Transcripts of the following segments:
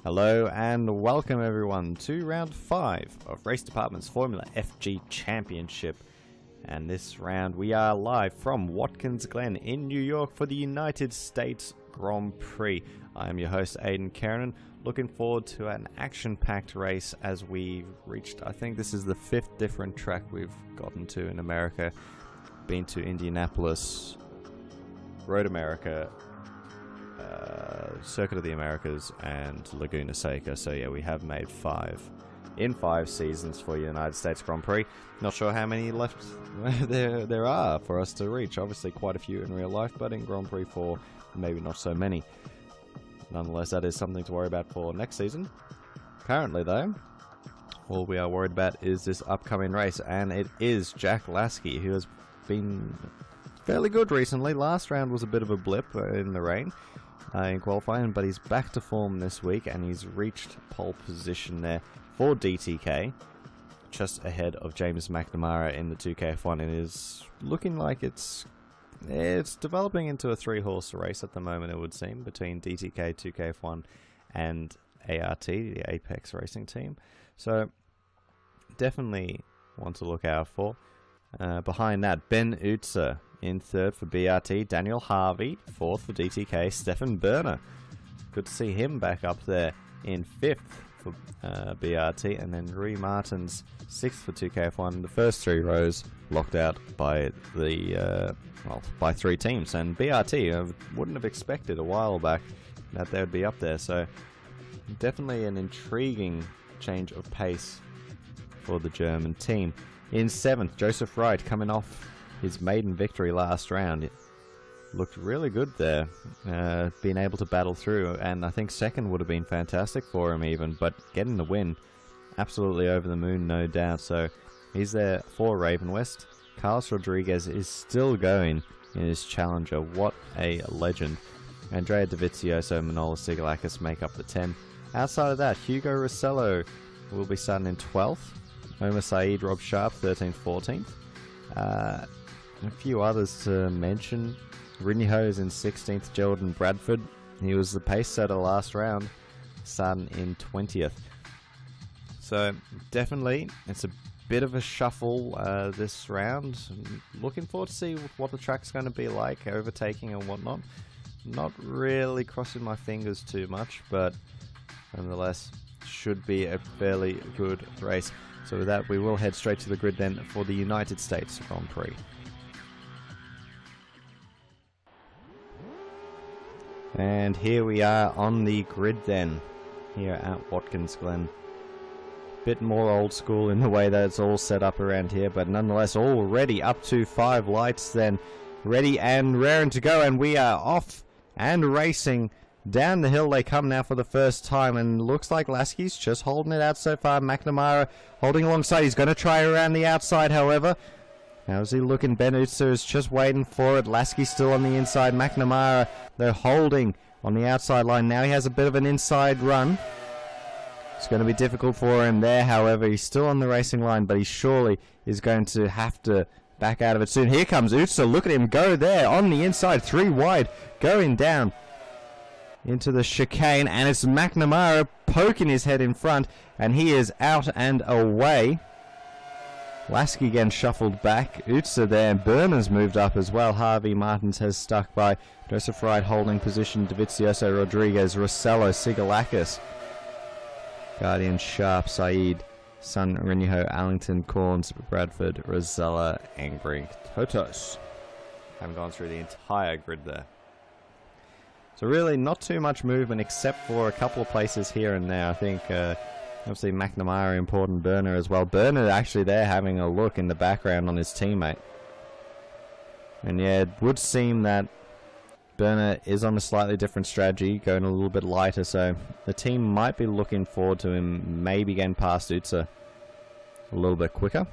Hello and welcome everyone to round 5 of Race Department's Formula FG Championship. And this round we are live from Watkins Glen in New York for the United States Grand Prix. I am your host Aidan Keranen, looking forward to an action-packed race as we reached, I think this is the 5th different track we've gotten to in America. Been to Indianapolis, Road America, Circuit of the Americas and Laguna Seca. So yeah, we have made 5 in 5 seasons for United States Grand Prix. Not sure how many left there are for us to reach. Obviously quite a few in real life, but in Grand Prix 4 maybe not so many. Nonetheless, that is something to worry about for next season. Currently though, all we are worried about is this upcoming race, and it is Jack Lasky, who has been fairly good recently. Last round was a bit of a blip in the rain in qualifying, but he's back to form this week and he's reached pole position there for DTK, just ahead of James McNamara in the 2KF1. It is looking like it's developing into a 3-horse race at the moment, it would seem, between DTK, 2KF1 and ART, the Apex Racing team. So definitely one to look out for. Behind that, Ben Utzer in 3rd for BRT, Daniel Harvey 4th for DTK, Stefan Berner, good to see him back up there in 5th for BRT, and then Rui Martins 6th for 2KF1. The first 3 rows locked out by the by 3 teams, and BRT I wouldn't have expected a while back that they would be up there. So definitely an intriguing change of pace for the German team. In 7th, Joseph Wright, coming off his maiden victory last round. It looked really good there, being able to battle through, and I think 2nd would have been fantastic for him even, but getting the win, absolutely over the moon, no doubt. So he's there for Raven West. Carlos Rodriguez is still going in his challenger. What a legend. Andrea Dovizioso, Manolis Sigalakis make up the 10. Outside of that, Hugo Rossello will be starting in 12th. Omar Saeed, Rob Sharp, 13th, 14th. A few others to mention. Rinho is in 16th, Jordan Bradford. He was the pace setter last round, starting in 20th. So definitely, it's a bit of a shuffle this round. Looking forward to see what the track's going to be like, overtaking and whatnot. Not really crossing my fingers too much, but nonetheless, should be a fairly good race. So with that, we will head straight to the grid then for the United States Grand Prix. And here we are on the grid then, here at Watkins Glen. Bit more old school in the way that it's all set up around here, but nonetheless already up to 5 lights then, ready and raring to go, and we are off and racing. Down the hill they come now for the first time, and looks like Lasky's just holding it out so far. McNamara holding alongside. He's going to try around the outside, however. How's he looking? Ben Utzer is just waiting for it. Lasky still on the inside. McNamara, they're holding on the outside line. Now he has a bit of an inside run. It's going to be difficult for him there, however. He's still on the racing line, but he surely is going to have to back out of it soon. Here comes Utzer. Look at him go there on the inside. 3 wide, going down into the chicane, and it's McNamara poking his head in front, and he is out and away. Lasky again shuffled back. Utzer there. Berner's moved up as well. Harvey Martins has stuck by. Joseph Wright holding position. Dovizioso, Rodriguez, Rossello, Sigalakis, Guardian, Sharp, Saeed, Sun, Rinho, Allington, Corns, Bradford, Rosella, Engbrink, Totos. Haven't gone through the entire grid there. So really not too much movement except for a couple of places here and there. I think obviously McNamara important, Berner as well. Berner actually there having a look in the background on his teammate. And yeah, it would seem that Berner is on a slightly different strategy, going a little bit lighter, so the team might be looking forward to him maybe getting past Utzer a little bit quicker.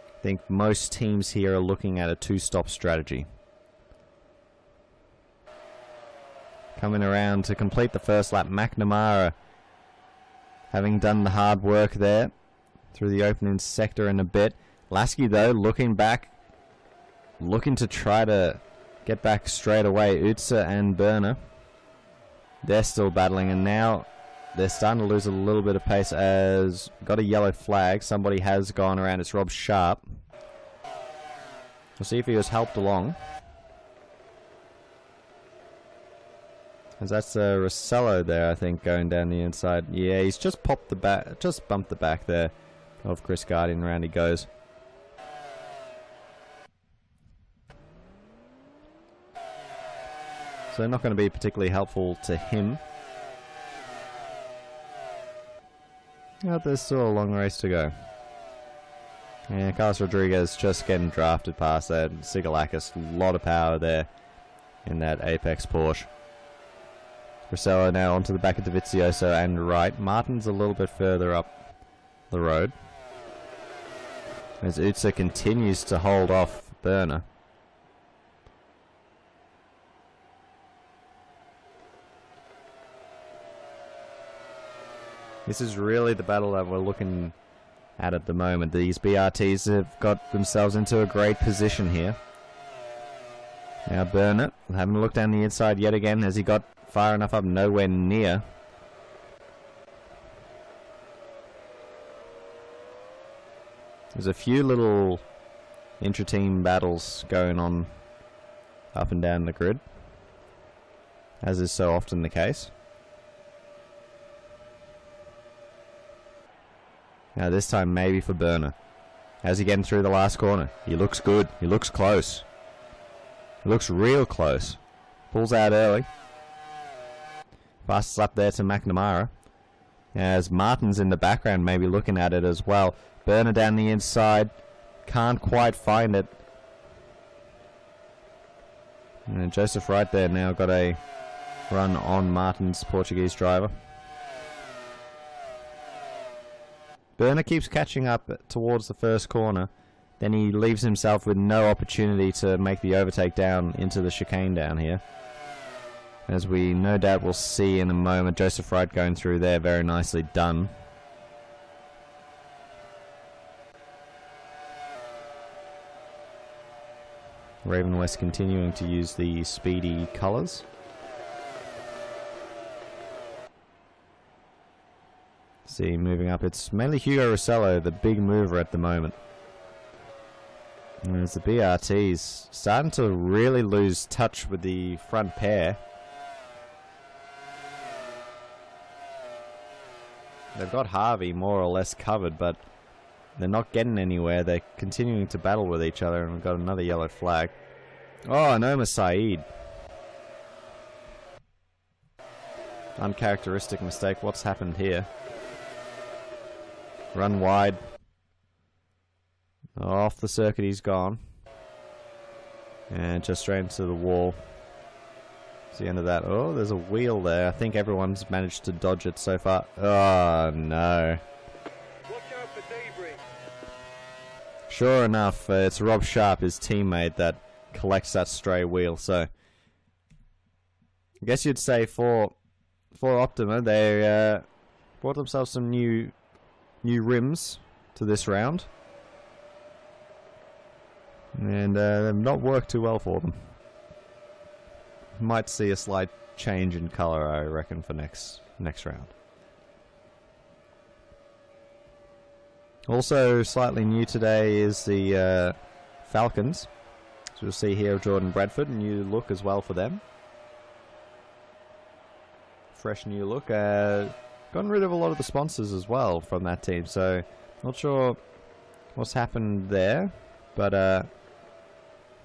I think most teams here are looking at a 2-stop strategy. Coming around to complete the first lap, McNamara having done the hard work there through the opening sector in a bit. Lasky though looking back, looking to try to get back straight away. Utzer and Berner They're still battling, and now they're starting to lose a little bit of pace as got a yellow flag. Somebody has gone around. It's Rob Sharp. We'll see if he was helped along. As that's Rossello there, I think, going down the inside. Yeah, he's just popped the back, just bumped the back there of Chris Guardian. Around he goes. So not going to be particularly helpful to him. But there's still a long race to go. And Carlos Rodriguez just getting drafted past that. Sigalakis, a lot of power there in that Apex Porsche. Rossello now onto the back of Dovizioso and right. Martin's a little bit further up the road. As Utsa continues to hold off Berner. This is really the battle that we're looking at the moment. These BRTs have got themselves into a great position here. Now Berner having a look down the inside yet again. Has he got far enough up? Nowhere near. There's a few little intra-team battles going on up and down the grid, as is so often the case. Now this time maybe for Berner. How's he getting through the last corner? He looks good. He looks close. He looks real close. Pulls out early. Passes up there to McNamara. As Martin's in the background maybe looking at it as well. Berner down the inside. Can't quite find it. And Joseph Wright there now got a run on Martin's Portuguese driver. Berner keeps catching up towards the first corner. Then he leaves himself with no opportunity to make the overtake down into the chicane down here. As we no doubt will see in a moment. Joseph Wright going through there. Very nicely done. Raven West continuing to use the speedy colours. See, moving up, it's mainly Hugo Rossello, the big mover at the moment. And as the BRT's starting to really lose touch with the front pair. They've got Harvey more or less covered, but they're not getting anywhere. They're continuing to battle with each other, and we've got another yellow flag. Oh, Noma Saeed. Uncharacteristic mistake. What's happened here? Run wide. Off the circuit he's gone. And just straight into the wall. It's the end of that. Oh, there's a wheel there. I think everyone's managed to dodge it so far. Oh, no. Watch out for debris. Sure enough, it's Rob Sharp, his teammate, that collects that stray wheel. So, I guess you'd say for Optima, they brought themselves some new rims to this round, and they've not worked too well for them. Might see a slight change in color, I reckon, for next round. Also slightly new today is the Falcons. So we'll see here Jordan Bradford, new look as well for them. Fresh new look. Gotten rid of a lot of the sponsors as well from that team, so not sure what's happened there, but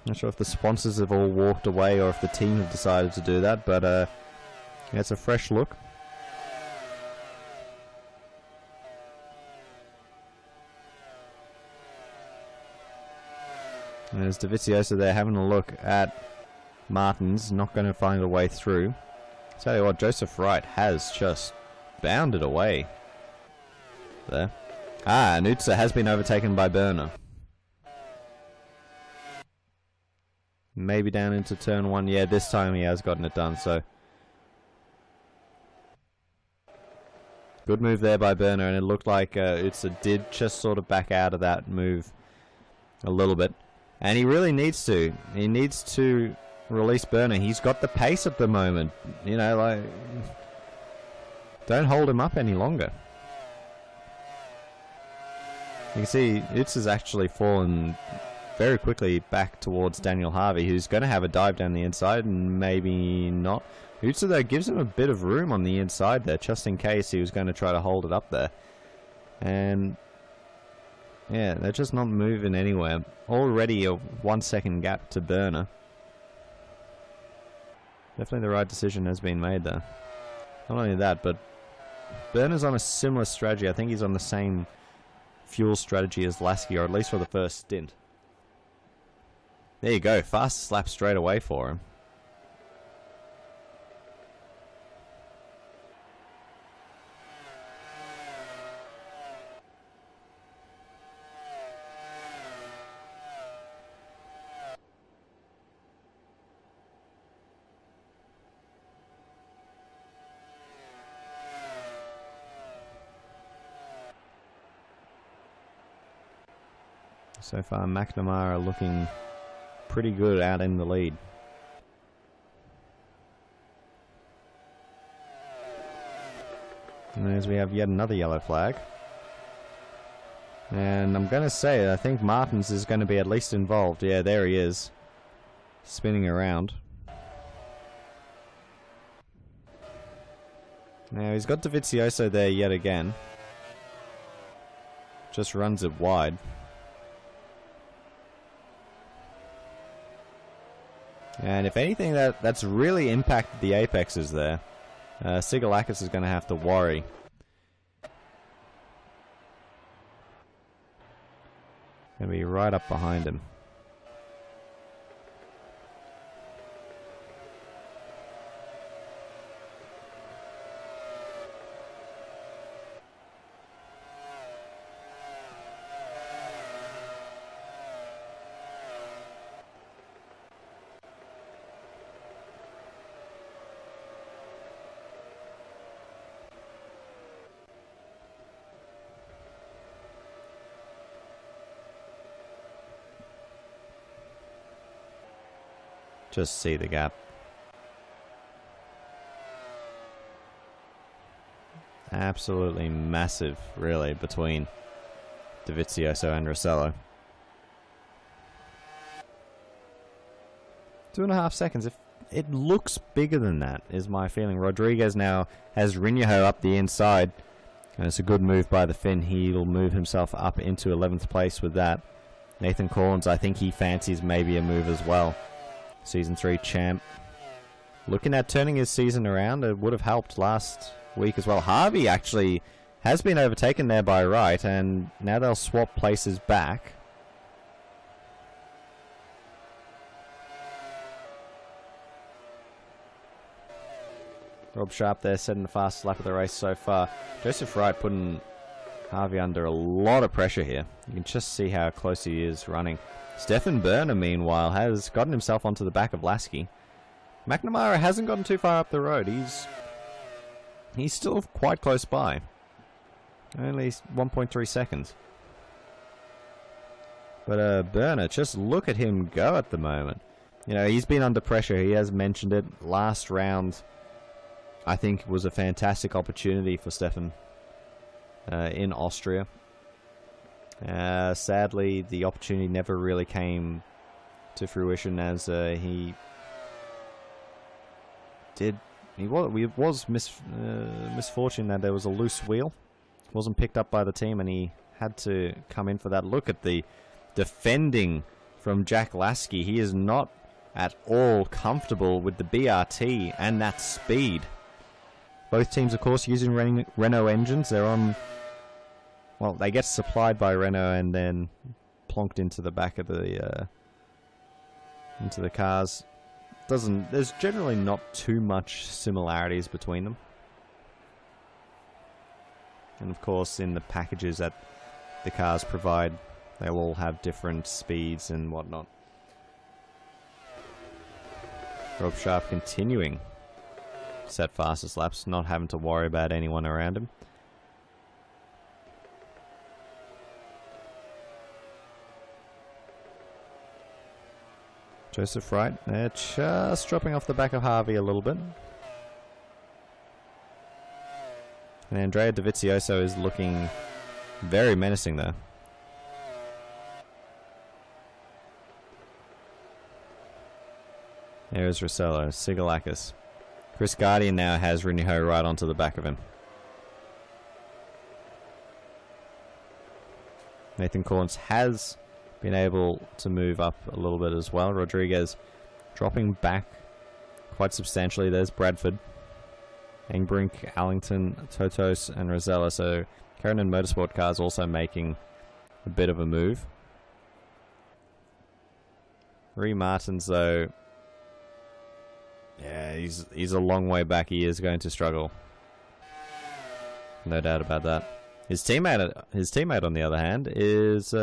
not sure if the sponsors have all walked away or if the team have decided to do that, but yeah, it's a fresh look. And there's Dovizioso there having a look at Martins, not going to find a way through. Tell you what, Joseph Wright has just bounded away there. And Utsa has been overtaken by Berner. Maybe down into turn one. Yeah, this time he has gotten it done, so good move there by Berner, and it looked like Utsa did just sort of back out of that move a little bit. And he really needs to. He needs to release Burner. He's got the pace at the moment. You know, like, don't hold him up any longer. You can see Utz has actually fallen very quickly back towards Daniel Harvey, who's going to have a dive down the inside and maybe not. Utz, though, gives him a bit of room on the inside there, just in case he was going to try to hold it up there. And yeah, they're just not moving anywhere. Already a 1 second gap to Burner. Definitely the right decision has been made there. Not only that, but Burner's on a similar strategy. I think he's on the same fuel strategy as Lasky, or at least for the first stint. There you go, fast slap straight away for him. So far, McNamara looking pretty good out in the lead. And as we have yet another yellow flag. And I'm going to say, I think Martins is going to be at least involved. Yeah, there he is. Spinning around. Now he's got Dovizioso there yet again. Just runs it wide. And if anything, that's really impacted the apexes there. Sigalakis is going to have to worry. Going to be right up behind him. Just see the gap. Absolutely massive, really, between Dovizioso and Rossello. 2.5 seconds. If it looks bigger than that, is my feeling. Rodriguez now has Rinjaho up the inside. And it's a good move by the Finn. He'll move himself up into 11th place with that. Nathan Collins, I think he fancies maybe a move as well. Season 3 champ. Looking at turning his season around. It would have helped last week as well. Harvey actually has been overtaken there by Wright, and now they'll swap places back. Rob Sharp there setting the fastest lap of the race so far. Joseph Wright putting Harvey under a lot of pressure here. You can just see how close he is running. Stefan Burner, meanwhile, has gotten himself onto the back of Lasky. McNamara hasn't gotten too far up the road. He's still quite close by. Only 1.3 seconds. But Burner, just look at him go at the moment. You know, he's been under pressure. He has mentioned it. Last round, I think, was a fantastic opportunity for Stefan in Austria. Sadly, the opportunity never really came to fruition, as he was misfortune that there was a loose wheel. Wasn't picked up by the team, and he had to come in for that. Look at the defending from Jack Lasky. He is not at all comfortable with the BRT and that speed. Both teams, of course, using Renault engines. They're on... Well, they get supplied by Renault and then plonked into the back of the cars. There's generally not too much similarities between them. And of course, in the packages that the cars provide, they'll all have different speeds and whatnot. Rob Sharp continuing set fastest laps, not having to worry about anyone around him. Joseph Wright, they're just dropping off the back of Harvey a little bit. And Andrea Dovizioso is looking very menacing there. There's Rossello, Sigalakis. Chris Guardian now has Riniho right onto the back of him. Nathan Corns has been able to move up a little bit as well. Rodriguez dropping back quite substantially. There's Bradford. Engbrink, Allington, Totos, and Rosella. So Karen Motorsport Cars also making a bit of a move. Ree Martins, though, yeah, he's a long way back. He is going to struggle. No doubt about that. His teammate, on the other hand, is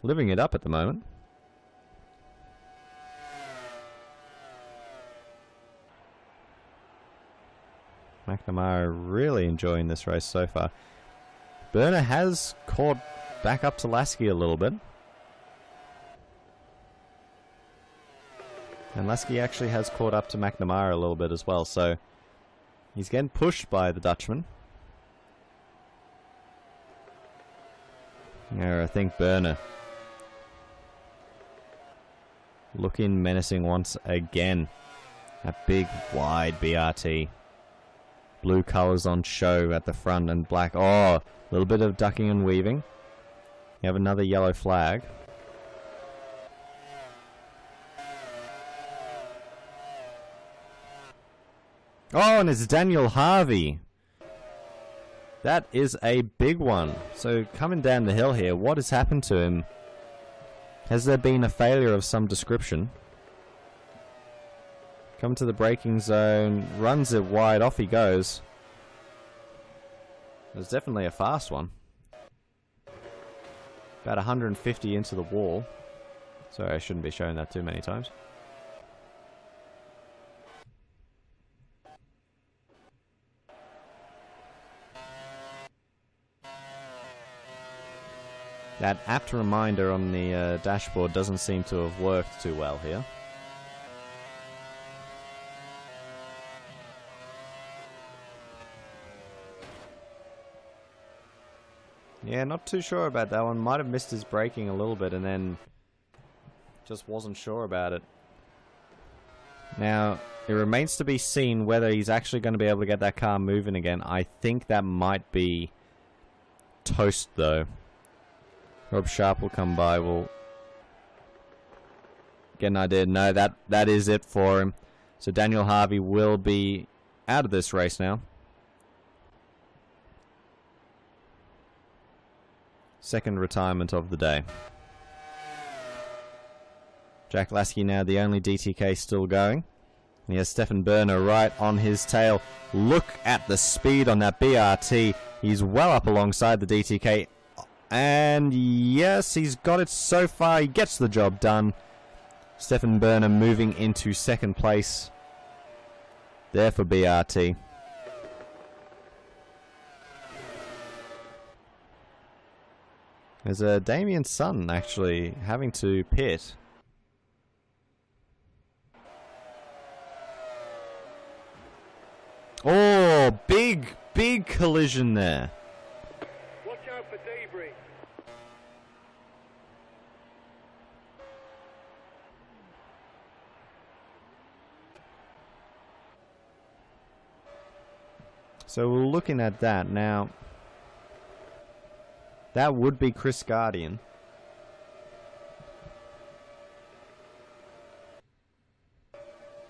living it up at the moment. McNamara really enjoying this race so far. Berner has caught back up to Lasky a little bit. And Lasky actually has caught up to McNamara a little bit as well, so he's getting pushed by the Dutchman. Yeah, I think Berner looking menacing once again. That big, wide BRT. Blue colours on show at the front and black. Oh, a little bit of ducking and weaving. You have another yellow flag. Oh, and it's Daniel Harvey. That is a big one. So coming down the hill here, what has happened to him? Has there been a failure of some description? Come to the braking zone, runs it wide, off he goes. There's definitely a fast one. About 150 into the wall. Sorry, I shouldn't be showing that too many times. That apt reminder on the dashboard doesn't seem to have worked too well here. Yeah, not too sure about that one. Might have missed his braking a little bit and then just wasn't sure about it. Now, it remains to be seen whether he's actually going to be able to get that car moving again. I think that might be toast, though. Rob Sharp will come by. We'll get an idea. No, that is it for him. So Daniel Harvey will be out of this race now. Second retirement of the day. Jack Lasky now the only DTK still going. He has Stefan Berner right on his tail. Look at the speed on that BRT. He's well up alongside the DTK. And yes, he's got it so far. He gets the job done. Stefan Berner moving into second place there for BRT. There's a Damien Sutton actually having to pit. Oh, big collision there. Watch out for debris. So we're looking at that now. That would be Chris Guardian.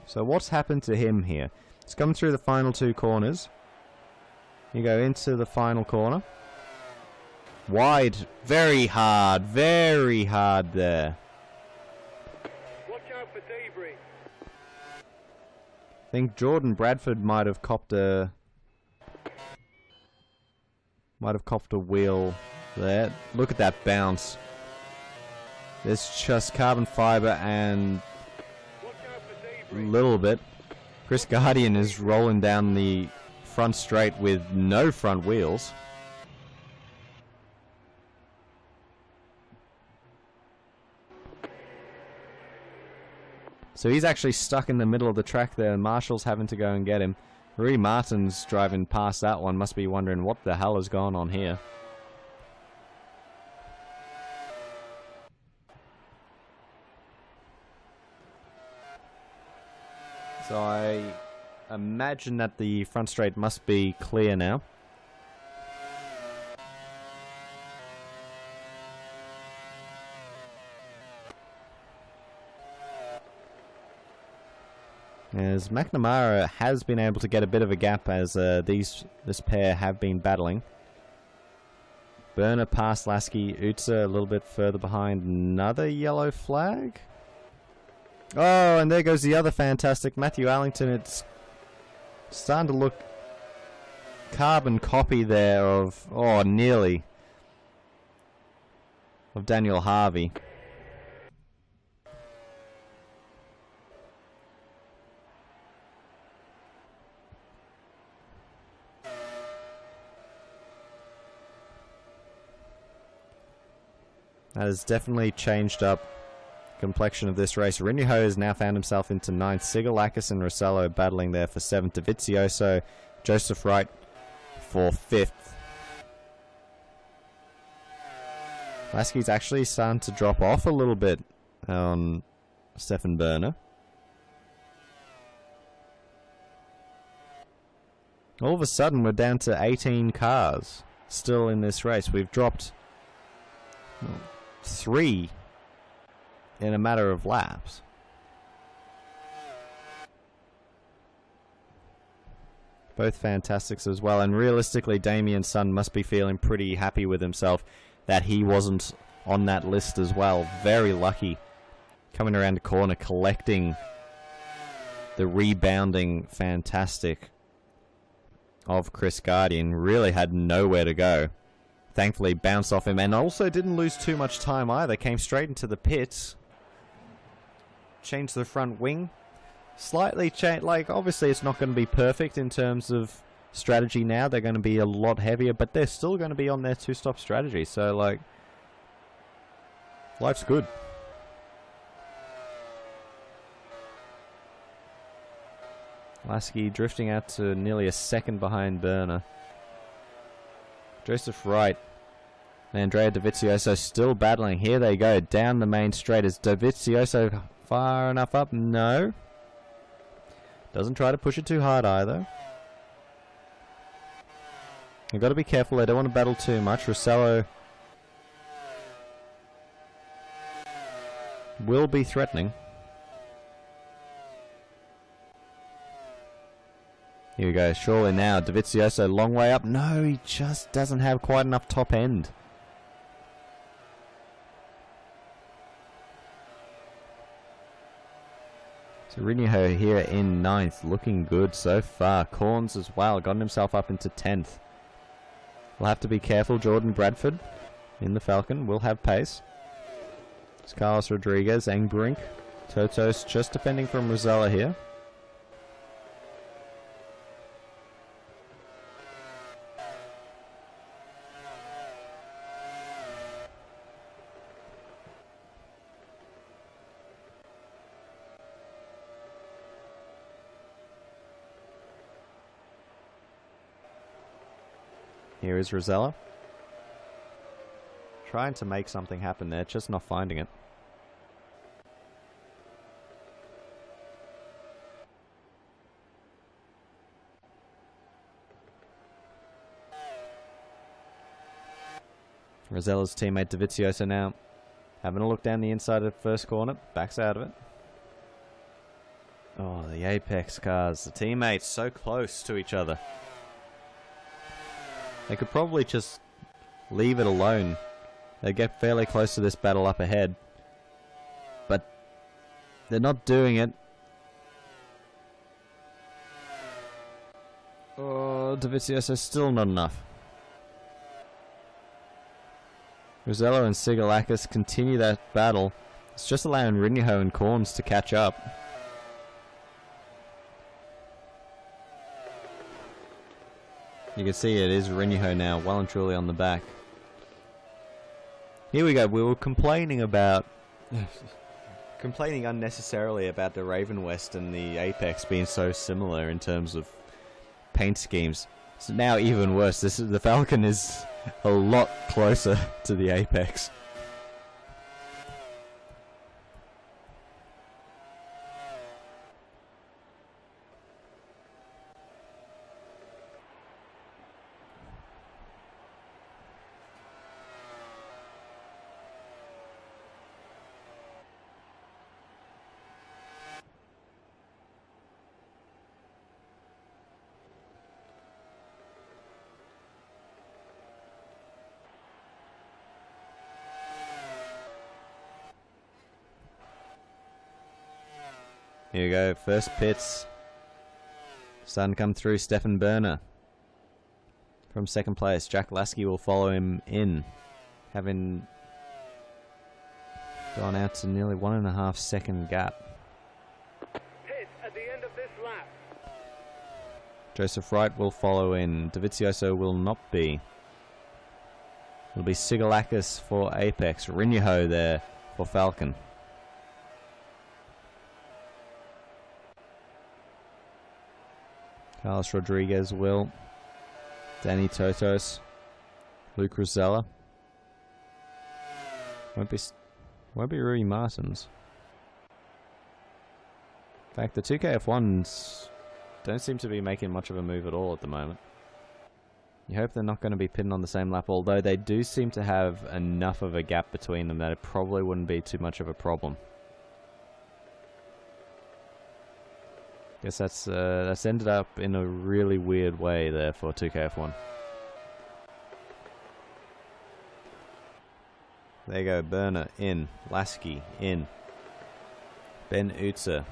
So what's happened to him here? He's come through the final two corners. You go into the final corner. Wide, very hard there. Watch out for debris. I think Jordan Bradford might have copped a wheel there. Look at that bounce. There's just carbon fiber and a little bit. Chris Guardian is rolling down the front straight with no front wheels. So he's actually stuck in the middle of the track there, and Marshall's having to go and get him. Rui Martin's driving past that one, must be wondering what the hell has gone on here. So I imagine that the front straight must be clear now. As McNamara has been able to get a bit of a gap as this pair have been battling. Berner past Lasky, Utsa a little bit further behind, another yellow flag. Oh, and there goes the other fantastic Matthew Allington. It's starting to look carbon copy there of, oh, nearly, of Daniel Harvey. That has definitely changed up complexion of this race. Rinho has now found himself into 9th. Sigalakis and Rossello battling there for 7th. Davizioso, Joseph Wright for 5th. Lasky's actually starting to drop off a little bit on Stefan Berner. All of a sudden we're down to 18 cars still in this race. We've dropped 3 in a matter of laps. Both fantastics as well, and realistically Damien Sun must be feeling pretty happy with himself that he wasn't on that list as well. Very lucky coming around the corner, collecting the rebounding fantastic of Chris Guardian. Really had nowhere to go. Thankfully bounced off him, and also didn't lose too much time either. Came straight into the pits. Changed the front wing. Slightly changed, like, obviously it's not going to be perfect in terms of strategy now. They're going to be a lot heavier, but they're still going to be on their 2-stop strategy. So, like, life's good. Lasky drifting out to nearly a second behind Berner. Joseph Wright and Andrea Dovizioso still battling. Here they go down the main straight. Is Dovizioso far enough up? No. Doesn't try to push it too hard either. You've got to be careful. They don't want to battle too much. Rossello will be threatening. Here we go, surely now. Dovizioso, long way up. No, he just doesn't have quite enough top end. So Rinho here in 9th, looking good so far. Corns as well, gotten himself up into 10th. We'll have to be careful. Jordan Bradford in the Falcon will have pace. It's Carlos Rodriguez, Engbrink. Totos just defending from Rosella here. Here is Rosella. Trying to make something happen there, just not finding it. Rosella's teammate Dovizioso now having a look down the inside of the first corner, backs out of it. Oh, the Apex cars, the teammates so close to each other. They could probably just leave it alone. They get fairly close to this battle up ahead. But they're not doing it. Oh, Dovizioso still not enough. Rosello and Sigalakis continue that battle. It's just allowing Rinho and Corns to catch up. You can see it is Rinho now, well and truly on the back. Here we go. We were complaining about complaining unnecessarily about the Raven West and the Apex being so similar in terms of paint schemes. It's now even worse. The Falcon is a lot closer to the Apex. Here we go, first pits. Starting to come through, Stefan Berner. From second place, Jack Lasky will follow him in. Having gone out to nearly 1.5 second gap. Pit at the end of this lap. Joseph Wright will follow in. Dovizioso will not be. It'll be Sigalakis for Apex. Rinyaho there for Falcon. Carlos Rodriguez will. Danny Totos. Luke Rosella. Won't be Rui Martins. In fact, the 2KF1s don't seem to be making much of a move at all at the moment. You hope they're not going to be pitting on the same lap, although they do seem to have enough of a gap between them that it probably wouldn't be too much of a problem. Guess that's ended up in a really weird way there for 2KF1. There you go, Berner in, Lasky in. Ben Utzer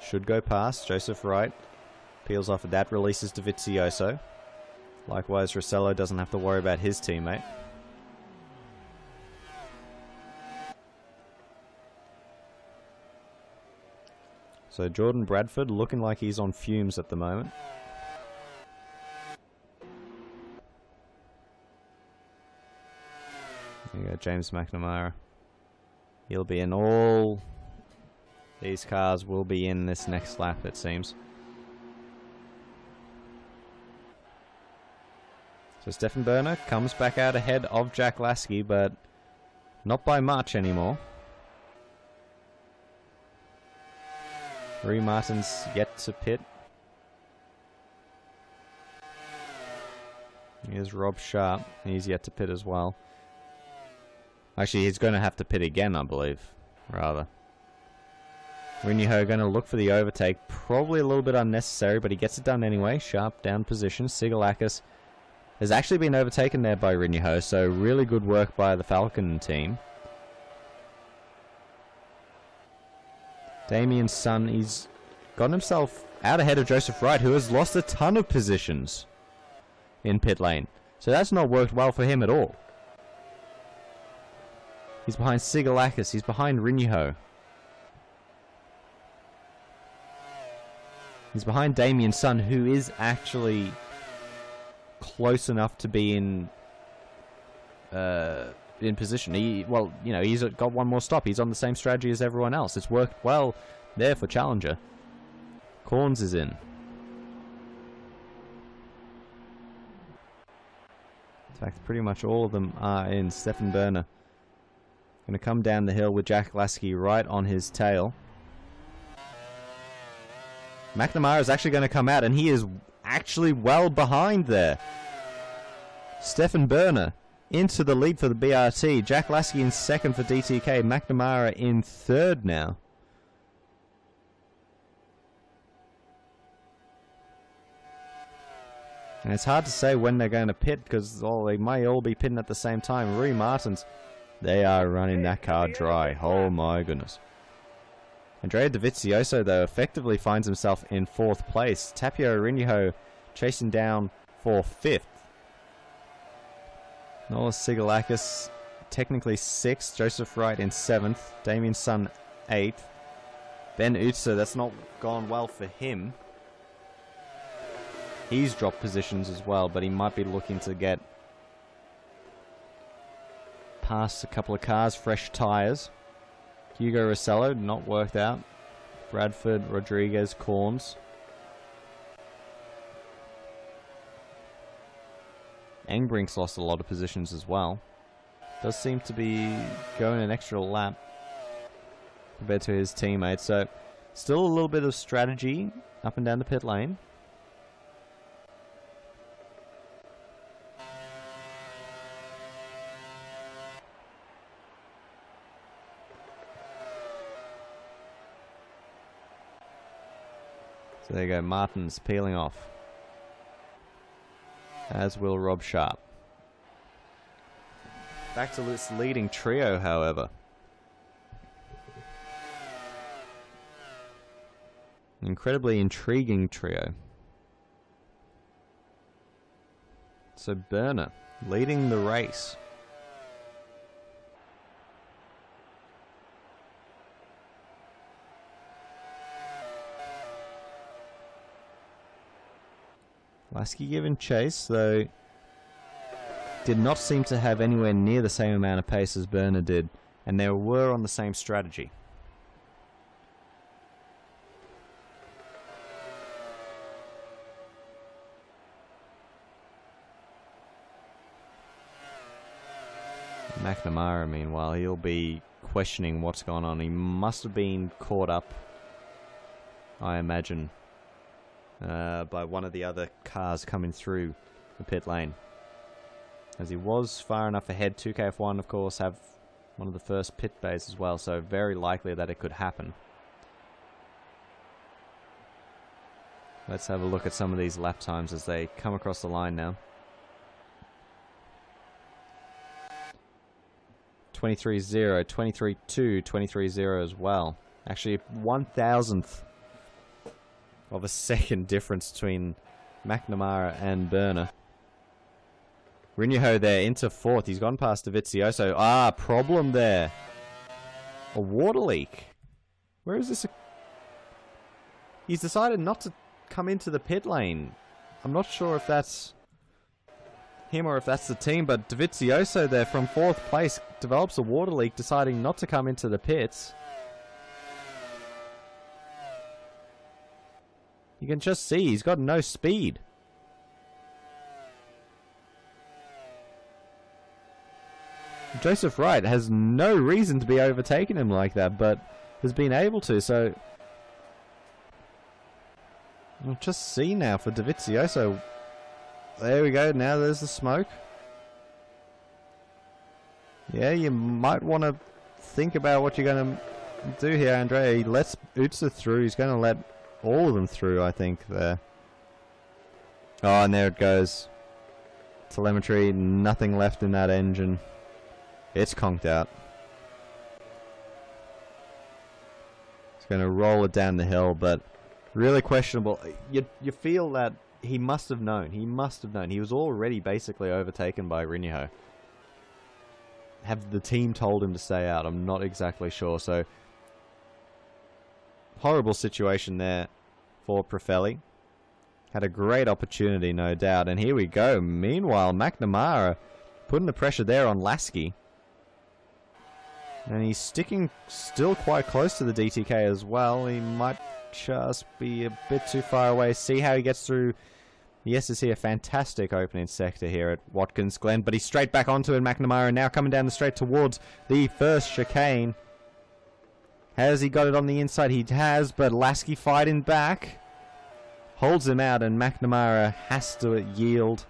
should go past. Joseph Wright peels off of that, releases Dovizioso. Likewise, Rossello doesn't have to worry about his teammate. So Jordan Bradford looking like he's on fumes at the moment. There you go, James McNamara. He'll be in. All these cars will be in this next lap, it seems. So Stefan Berner comes back out ahead of Jack Lasky, but not by much anymore. Rui Martins yet to pit. Here's Rob Sharp. He's yet to pit as well. Actually, he's going to have to pit again, I believe. Rather. Rinyaho going to look for the overtake. Probably a little bit unnecessary, but he gets it done anyway. Sharp down position. Sigalakis has actually been overtaken there by Rinyaho, so really good work by the Falcon team. Damien Sun, he's gotten himself out ahead of Joseph Wright, who has lost a ton of positions in pit lane. So that's not worked well for him at all. He's behind Sigalakis, he's behind Rinyaho. He's behind Damien Sun, who is actually close enough to be in position. He's got one more stop. He's on the same strategy as everyone else. It's worked well there for Challenger. Corns is in. In fact, pretty much all of them are in. Stefan Berner going to come down the hill with Jack Lasky right on his tail. McNamara is actually going to come out, and he is actually well behind there. Stefan Berner into the lead for the BRT. Jack Lasky in second for DTK. McNamara in third now. And it's hard to say when they're going to pit because they may all be pitting at the same time. Rui Martins, they are running that car dry. Oh my goodness. Andrea Dovizioso, though, effectively finds himself in fourth place. Tapio Rinyaho chasing down for fifth. Noah Sigalakis, technically 6th. Joseph Wright in 7th. Damien Sun 8th. Ben Utzer, that's not gone well for him. He's dropped positions as well, but he might be looking to get past a couple of cars, fresh tyres. Hugo Rossello, not worked out. Bradford, Rodriguez, Corns. Engbrink's lost a lot of positions as well. Does seem to be going an extra lap compared to his teammates. So still a little bit of strategy up and down the pit lane. So there you go, Martin's peeling off. As will Rob Sharp. Back to this leading trio, however. Incredibly intriguing trio. So Berner leading the race. Lasky giving chase, though did not seem to have anywhere near the same amount of pace as Berner did, and they were on the same strategy. McNamara, meanwhile, he'll be questioning what's going on. He must have been caught up, I imagine, by one of the other cars coming through the pit lane. As he was far enough ahead, 2KF1 of course have one of the first pit bays as well, so very likely that it could happen. Let's have a look at some of these lap times as they come across the line now. 23.0, 23.2, 23.0 as well. Actually, 1,000th of a second difference between McNamara and Berner. Rinyaho there into fourth. He's gone past Dovizioso. Ah, problem there. A water leak. Where is this? He's decided not to come into the pit lane. I'm not sure if that's him or if that's the team, but Dovizioso there from fourth place develops a water leak, deciding not to come into the pits. You can just see he's got no speed. Joseph Wright has no reason to be overtaking him like that, but has been able to, so we'll just see now for Dovizioso. There we go, now there's the smoke. Yeah, you might want to think about what you're going to do here, Andrea. He lets Utsa through, he's going to let all of them through, I think, there. Oh, and there it goes. Telemetry, nothing left in that engine. It's conked out. It's going to roll it down the hill, but really questionable. You feel that he must have known. He must have known. He was already basically overtaken by Rinyaho. Have the team told him to stay out? I'm not exactly sure. So, horrible situation there for Profelli. Had a great opportunity, no doubt. And here we go. Meanwhile, McNamara putting the pressure there on Lasky. And he's sticking still quite close to the DTK as well. He might just be a bit too far away. See how he gets through. Yes, to see a fantastic opening sector here at Watkins Glen, but he's straight back onto it. McNamara now coming down the straight towards the first chicane. Has he got it on the inside? He has, but Lasky fighting back. Holds him out, and McNamara has to yield.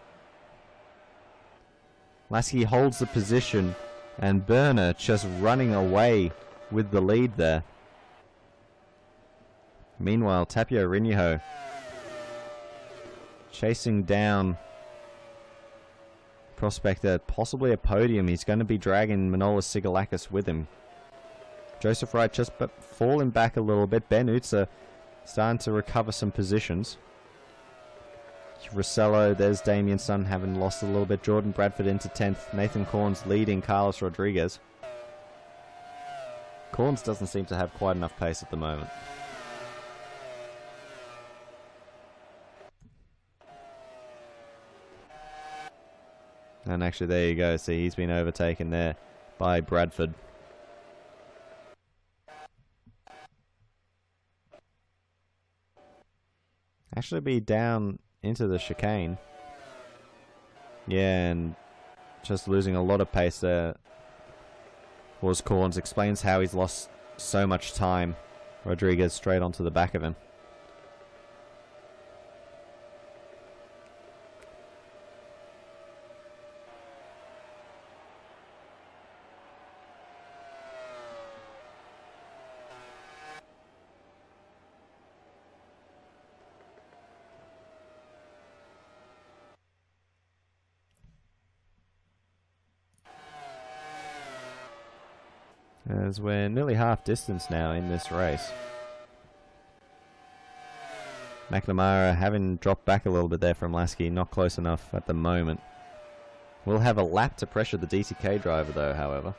Lasky holds the position, and Berner just running away with the lead there. Meanwhile, Tapio Rinyaho chasing down prospector, possibly a podium. He's going to be dragging Manolis Sigalakis with him. Joseph Wright just falling back a little bit. Ben Utsa starting to recover some positions. Rossello, there's Damien Sun having lost a little bit. Jordan Bradford into 10th. Nathan Corns leading Carlos Rodriguez. Corns doesn't seem to have quite enough pace at the moment. And actually, there you go. See, he's been overtaken there by Bradford. actually be down into the chicane. Yeah, and just losing a lot of pace there. Was Corns explains how he's lost so much time. Rodriguez straight onto the back of him. As we're nearly half distance now in this race. McNamara having dropped back a little bit there from Lasky, not close enough at the moment. We'll have a lap to pressure the DTK driver though, however.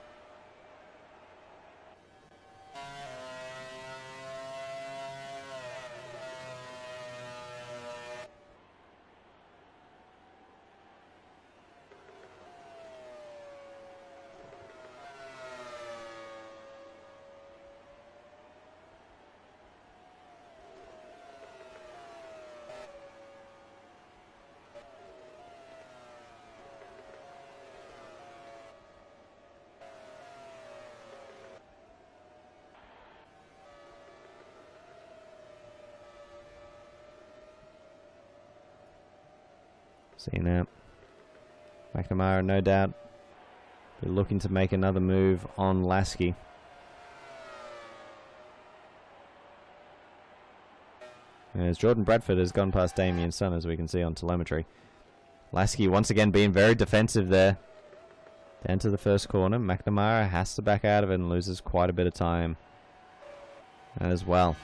Seeing that. McNamara, no doubt, be looking to make another move on Lasky. As Jordan Bradford has gone past Damien Sun, as we can see on telemetry. Lasky once again being very defensive there. Down to the first corner. McNamara has to back out of it and loses quite a bit of time as well.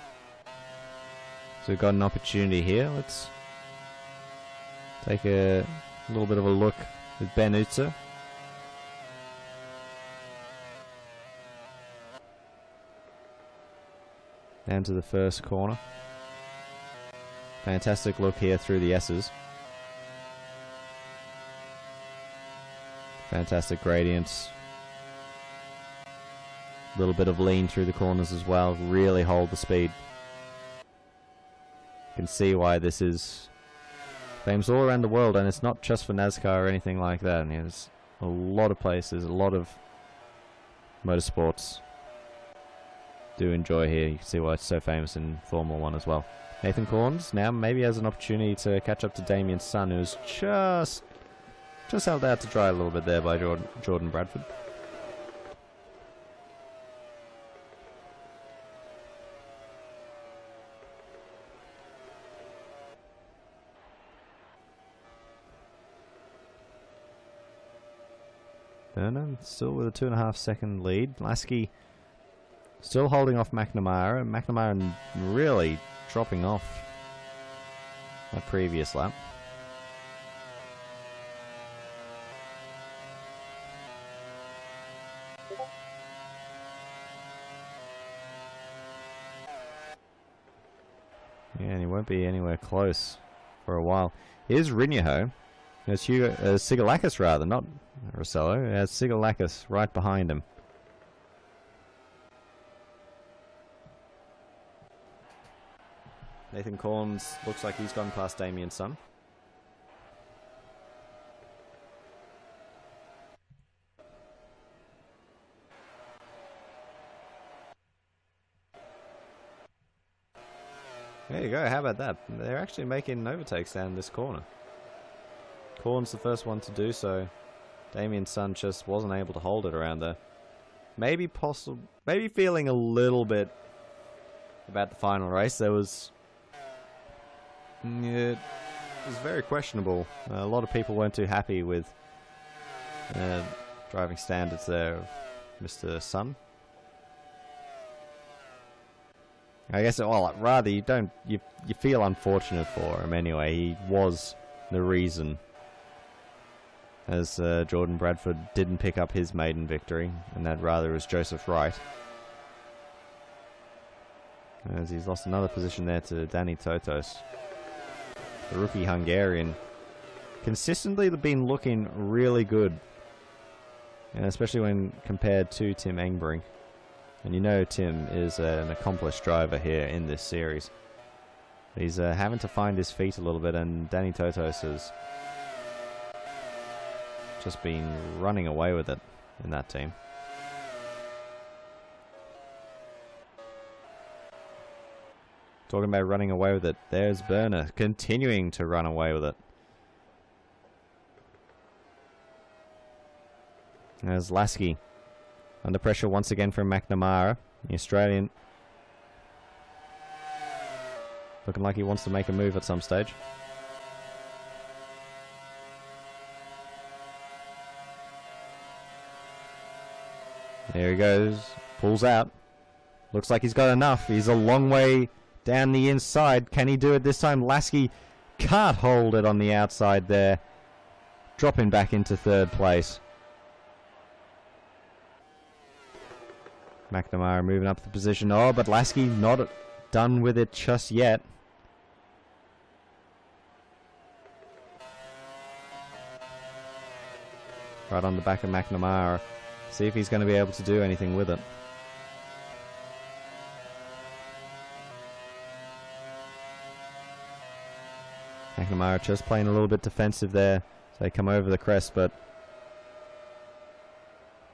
So we've got an opportunity here. Let's take a little bit of a look with Ben Utzer. Down to the first corner. Fantastic look here through the S's. Fantastic gradients. A little bit of lean through the corners as well. Really hold the speed. You can see why this is famous all around the world, and it's not just for NASCAR or anything like that. And there's a lot of places, a lot of motorsports do enjoy here. You can see why it's so famous in Formula 1 as well. Nathan Corns now maybe has an opportunity to catch up to Damien Sun, who's just held out to dry a little bit there by Jordan Bradford. Vernon still with a 2.5 second lead. Lasky still holding off McNamara. McNamara really dropping off that previous lap. Yeah, and he won't be anywhere close for a while. Here's Rinyaho. There's Sigalakis rather, not Rossello. There's Sigalakis right behind him. Nathan Corns looks like he's gone past Damien Sun. There you go, how about that? They're actually making overtakes down this corner. Corns the first one to do so. Damien Sun just wasn't able to hold it around there. Maybe feeling a little bit about the final race. There was... it was very questionable. A lot of people weren't too happy with driving standards there of Mr. Sun. I guess, well, rather you feel unfortunate for him anyway. He was the reason, as Jordan Bradford didn't pick up his maiden victory, and that rather is Joseph Wright. As he's lost another position there to Danny Totos. The rookie Hungarian consistently been looking really good, and especially when compared to Tim Engbrink. And you know Tim is an accomplished driver here in this series. He's having to find his feet a little bit, and Danny Totos has just been running away with it in that team. Talking about running away with it, there's Burner continuing to run away with it. There's Lasky under pressure once again from McNamara, the Australian. Looking like he wants to make a move at some stage. There he goes. Pulls out. Looks like he's got enough. He's a long way down the inside. Can he do it this time? Lasky can't hold it on the outside there. Dropping back into third place. McNamara moving up the position. Oh, but Lasky not done with it just yet. Right on the back of McNamara. See if he's going to be able to do anything with it. McNamara just playing a little bit defensive there. So they come over the crest, but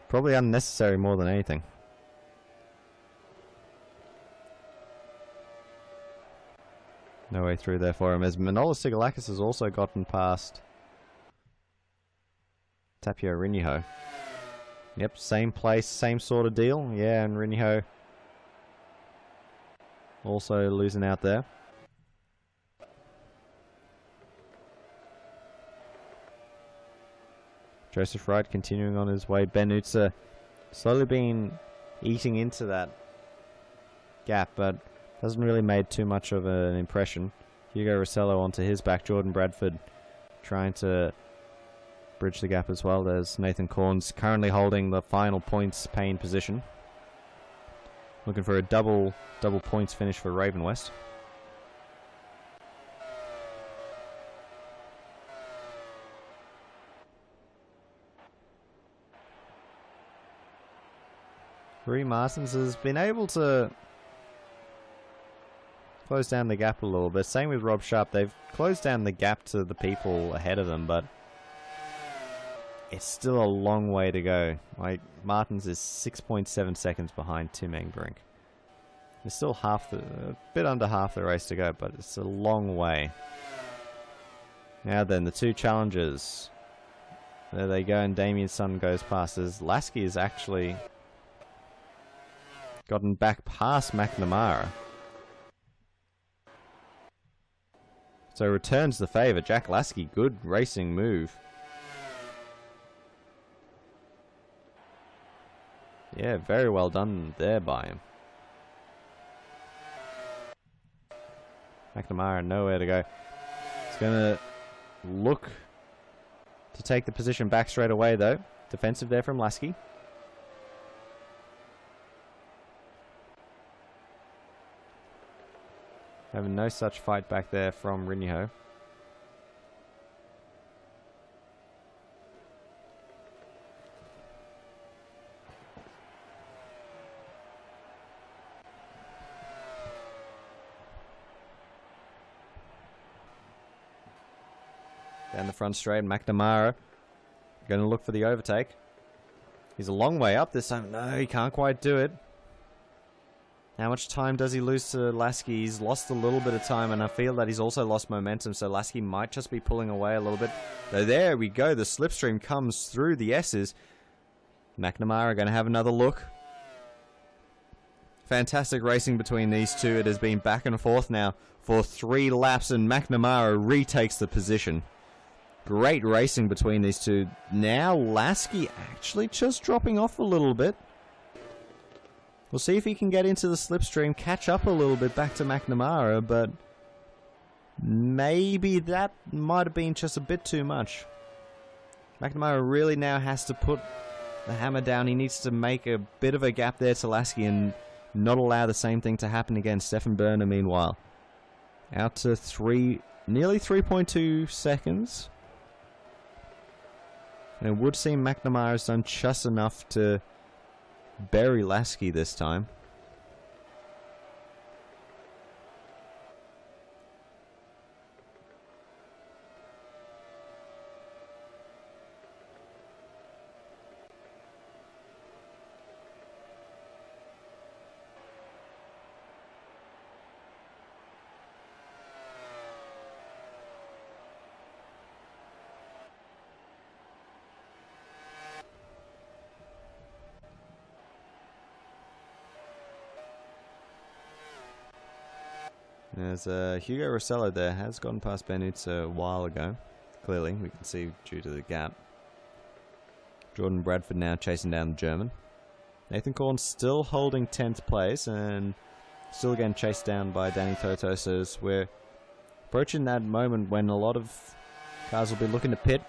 probably unnecessary more than anything. No way through there for him, as Manolis Sigalakis has also gotten past Tapio Rinniho. Yep, same place, same sort of deal. Yeah, and Rinniho also losing out there. Joseph Wright continuing on his way. Ben Utzer slowly been eating into that gap, but hasn't really made too much of an impression. Hugo Rossello onto his back. Jordan Bradford trying to bridge the gap as well. There's Nathan Corns currently holding the final points paying position. Looking for a double points finish for Raven West. Ree Martins has been able to close down the gap a little bit. Same with Rob Sharp. They've closed down the gap to the people ahead of them, but it's still a long way to go. Like, Martins is 6.7 seconds behind Tim Engbrink. There's still a bit under half the race to go, but it's a long way. Now then, the two challengers. There they go, and Damien Sun goes past. As Lasky has actually gotten back past McNamara. So returns the favour. Jack Lasky, good racing move. Yeah, very well done there by him. McNamara nowhere to go. He's going to look to take the position back straight away though. Defensive there from Lasky. Having no such fight back there from Rinniho. Down the front straight, McNamara going to look for the overtake. He's a long way up this time. No, he can't quite do it. How much time does he lose to Lasky? He's lost a little bit of time, and I feel that he's also lost momentum, so Lasky might just be pulling away a little bit. So there we go. The slipstream comes through the S's. McNamara going to have another look. Fantastic racing between these two. It has been back and forth now for 3 laps, and McNamara retakes the position. Great racing between these two. Now Lasky actually just dropping off a little bit. We'll see if he can get into the slipstream, catch up a little bit back to McNamara, but maybe that might have been just a bit too much. McNamara really now has to put the hammer down. He needs to make a bit of a gap there to Lasky and not allow the same thing to happen again. Stefan Berner, meanwhile, out to nearly 3.2 seconds. And it would seem McNamara's done just enough to bury Lasky this time. As Hugo Rossello there has gone past Benutza a while ago. Clearly, we can see due to the gap. Jordan Bradford now chasing down the German. Nathan Korn still holding 10th place and still again chased down by Danny Totos as we're approaching that moment when a lot of cars will be looking to pit.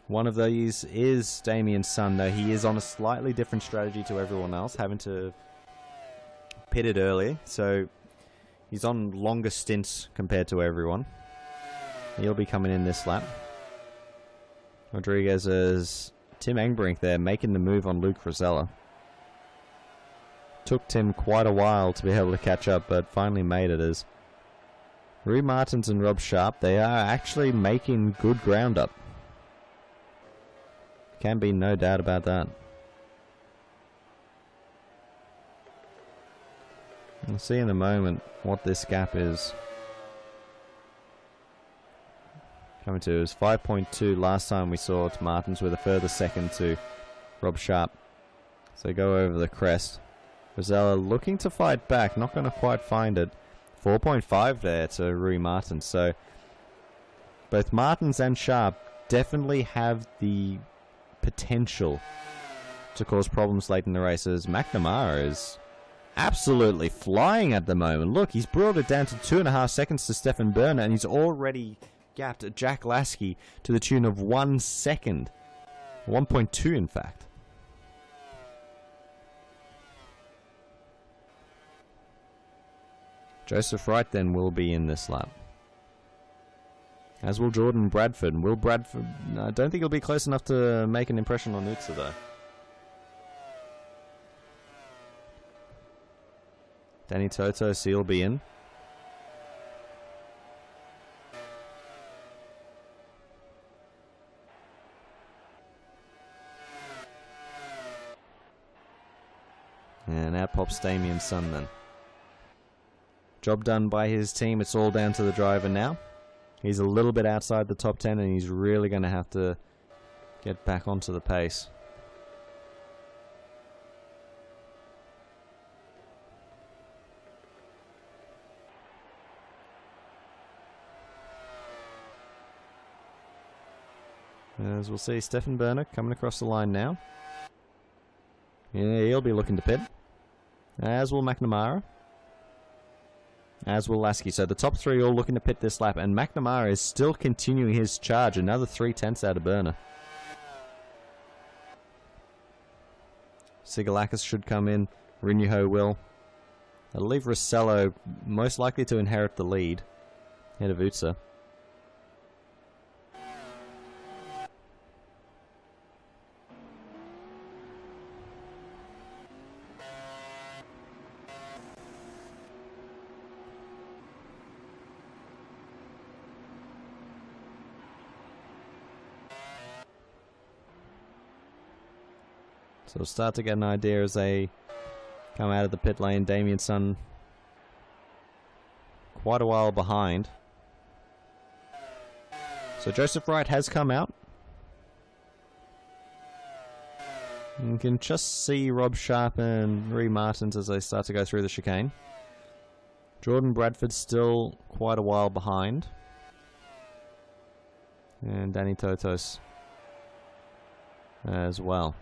One of these is Damien's son, though he is on a slightly different strategy to everyone else, having to pit it early, so he's on longer stints compared to everyone. He'll be coming in this lap. Rodriguez is Tim Engbrink there, making the move on Luke Rosella. Took Tim quite a while to be able to catch up, but finally made it as Rui Martins and Rob Sharp, they are actually making good ground up. Can be no doubt about that. We'll see in a moment what this gap is. Coming to is 5.2 last time we saw to Martins with a further second to Rob Sharp. So go over the crest. Rosella looking to fight back, not going to quite find it. 4.5 there to Rui Martins. So both Martins and Sharp definitely have the potential to cause problems late in the race, as McNamara is absolutely flying at the moment. Look, he's brought it down to 2.5 seconds to Stefan Berner, and he's already gapped Jack Lasky to the tune of 1 second. 1.2 in fact. Joseph Wright then will be in this lap. As will Jordan Bradford. Will Bradford... I don't think he'll be close enough to make an impression on Utsa though. Danny Toto, he'll be in. And out pops Damien's son then. Job done by his team. It's all down to the driver now. He's a little bit outside the top 10 and he's really going to have to get back onto the pace. As we'll see, Stefan Berner coming across the line now. Yeah, he'll be looking to pit. As will McNamara. As will Lasky. So the top three all looking to pit this lap. And McNamara is still continuing his charge. Another 3/10 out of Berner. Sigalakis should come in. Rinjuho will. That'll leave Rossello most likely to inherit the lead. Ahead of Utsa. So we'll start to get an idea as they come out of the pit lane. Damien's son quite a while behind. So Joseph Wright has come out. You can just see Rob Sharp and Rui Martins as they start to go through the chicane. Jordan Bradford still quite a while behind. And Danny Totos as well.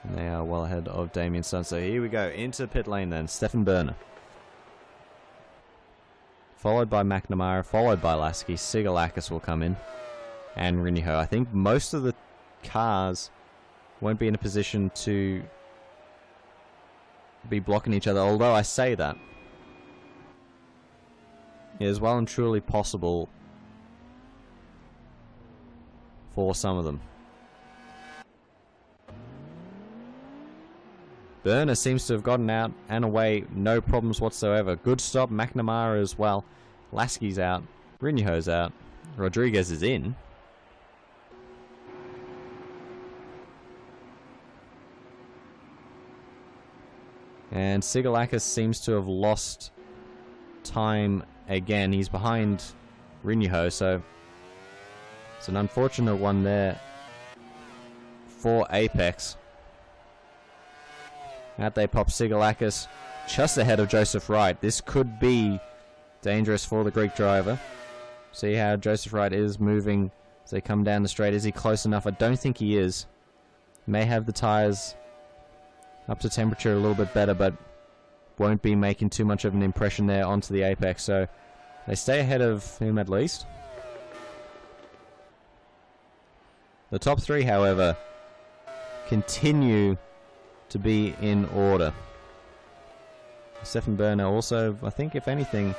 And they are well ahead of Damien's son. So here we go into pit lane then. Stefan Berner. Followed by McNamara, followed by Lasky. Sigalakis will come in. And Rinjuho. I think most of the cars won't be in a position to be blocking each other. Although I say that, it is well and truly possible for some of them. Berner seems to have gotten out and away, no problems whatsoever. Good stop, McNamara as well. Lasky's out, Rinjuho's out, Rodriguez is in. And Sigalakis seems to have lost time again. He's behind Rinjuho, so it's an unfortunate one there for Apex. Out they pop Sigalakis, just ahead of Joseph Wright. This could be dangerous for the Greek driver. See how Joseph Wright is moving as they come down the straight. Is he close enough? I don't think he is. May have the tyres up to temperature a little bit better, but won't be making too much of an impression there onto the Apex. So they stay ahead of him at least. The top three, however, continue to be in order. Stefan Berner also, I think, if anything,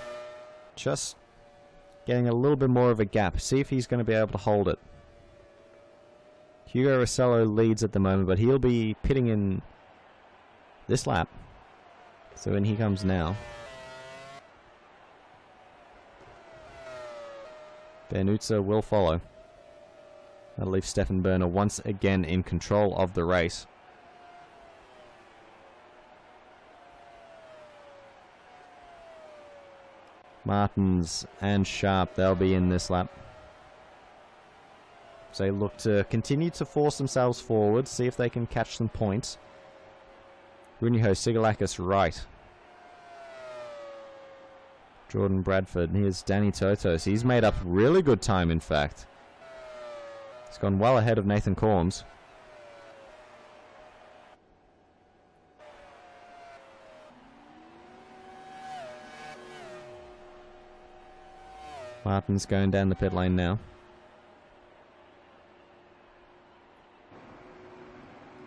just getting a little bit more of a gap. See if he's going to be able to hold it. Hugo Rossello leads at the moment, but he'll be pitting in this lap. So in he comes now. Bernutza will follow. That'll leave Stefan Berner once again in control of the race. Martins and Sharp, they'll be in this lap. So they look to continue to force themselves forward, see if they can catch some points. Runyo, Sigalakis, Wright. Jordan Bradford, here's Danny Totos. He's made up really good time, in fact. He's gone well ahead of Nathan Corms. Martin's going down the pit lane now.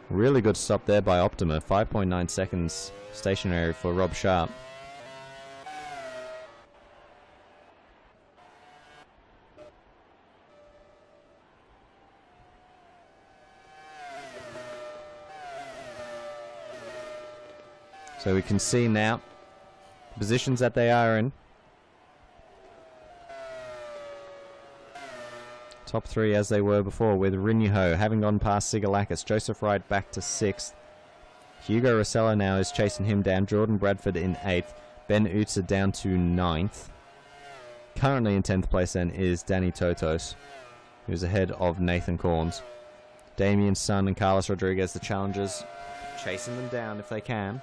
Really good stop there by Optima. 5.9 seconds stationary for Rob Sharp. So we can see now the positions that they are in. Top three as they were before, with Rinho having gone past Sigalakis. Joseph Wright back to 6th. Hugo Rossello now is chasing him down. Jordan Bradford in 8th. Ben Utsa down to 9th. Currently in 10th place then is Danny Totos, who's ahead of Nathan Corns. Damian Sun and Carlos Rodriguez, the challengers, chasing them down if they can.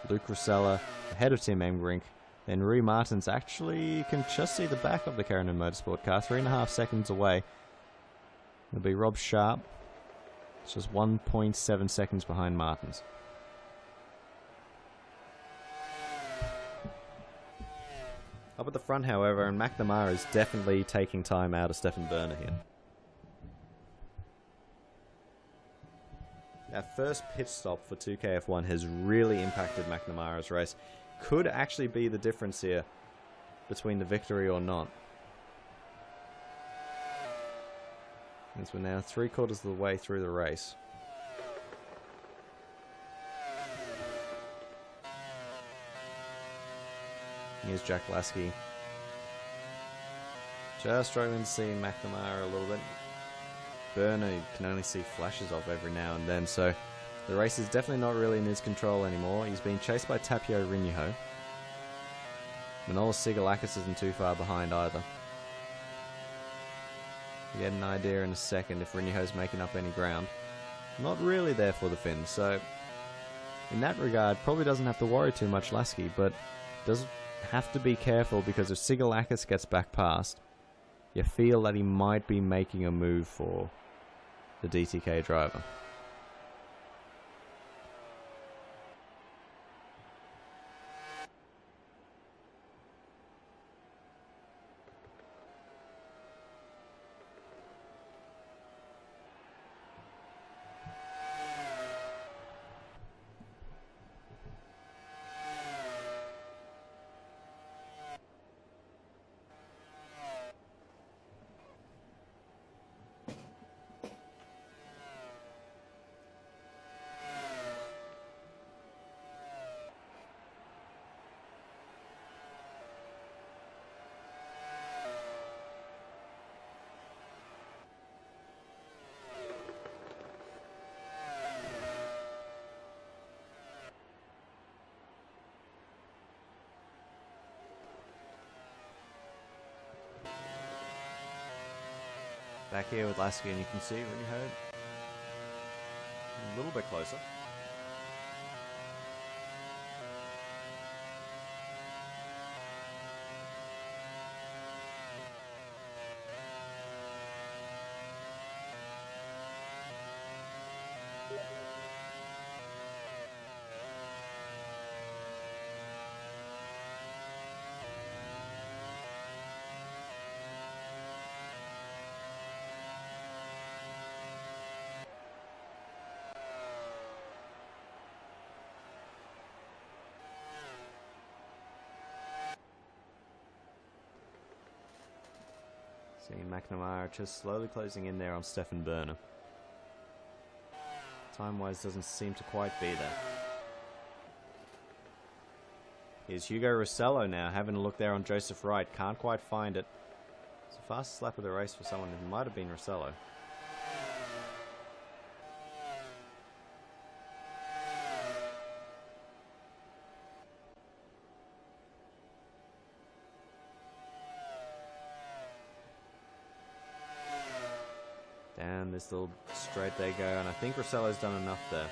Luke Rosella ahead of Tim Emgrink. Then Rui Martins actually can just see the back of the Carolina Motorsport car, 3.5 seconds away. It'll be Rob Sharp. It's just 1.7 seconds behind Martins. Up at the front, however, and McNamara is definitely taking time out of Stefan Berner here. That first pit stop for 2KF1 has really impacted McNamara's race. Could actually be the difference here between the victory or not. As we're now 3/4 of the way through the race. Here's Jack Lasky. Just struggling to see McNamara a little bit. Berner you can only see flashes of every now and then, so the race is definitely not really in his control anymore. He's being chased by Tapio Rinho. Manolis Sigalakis isn't too far behind either. You get an idea in a second if Rinho's making up any ground. Not really there for the Finns, so in that regard, probably doesn't have to worry too much Lasky, but does have to be careful because if Sigalakis gets back past, you feel that he might be making a move for the DTK driver. Back here with Lasky, and you can see Rinho A little bit closer. See McNamara just slowly closing in there on Stefan Berner. Time-wise doesn't seem to quite be there. Here's Hugo Rossello now, having a look there on Joseph Wright. Can't quite find it. It's the fastest lap of the race for someone who might have been Rossello. Down this little straight they go, and I think Rossello's done enough there.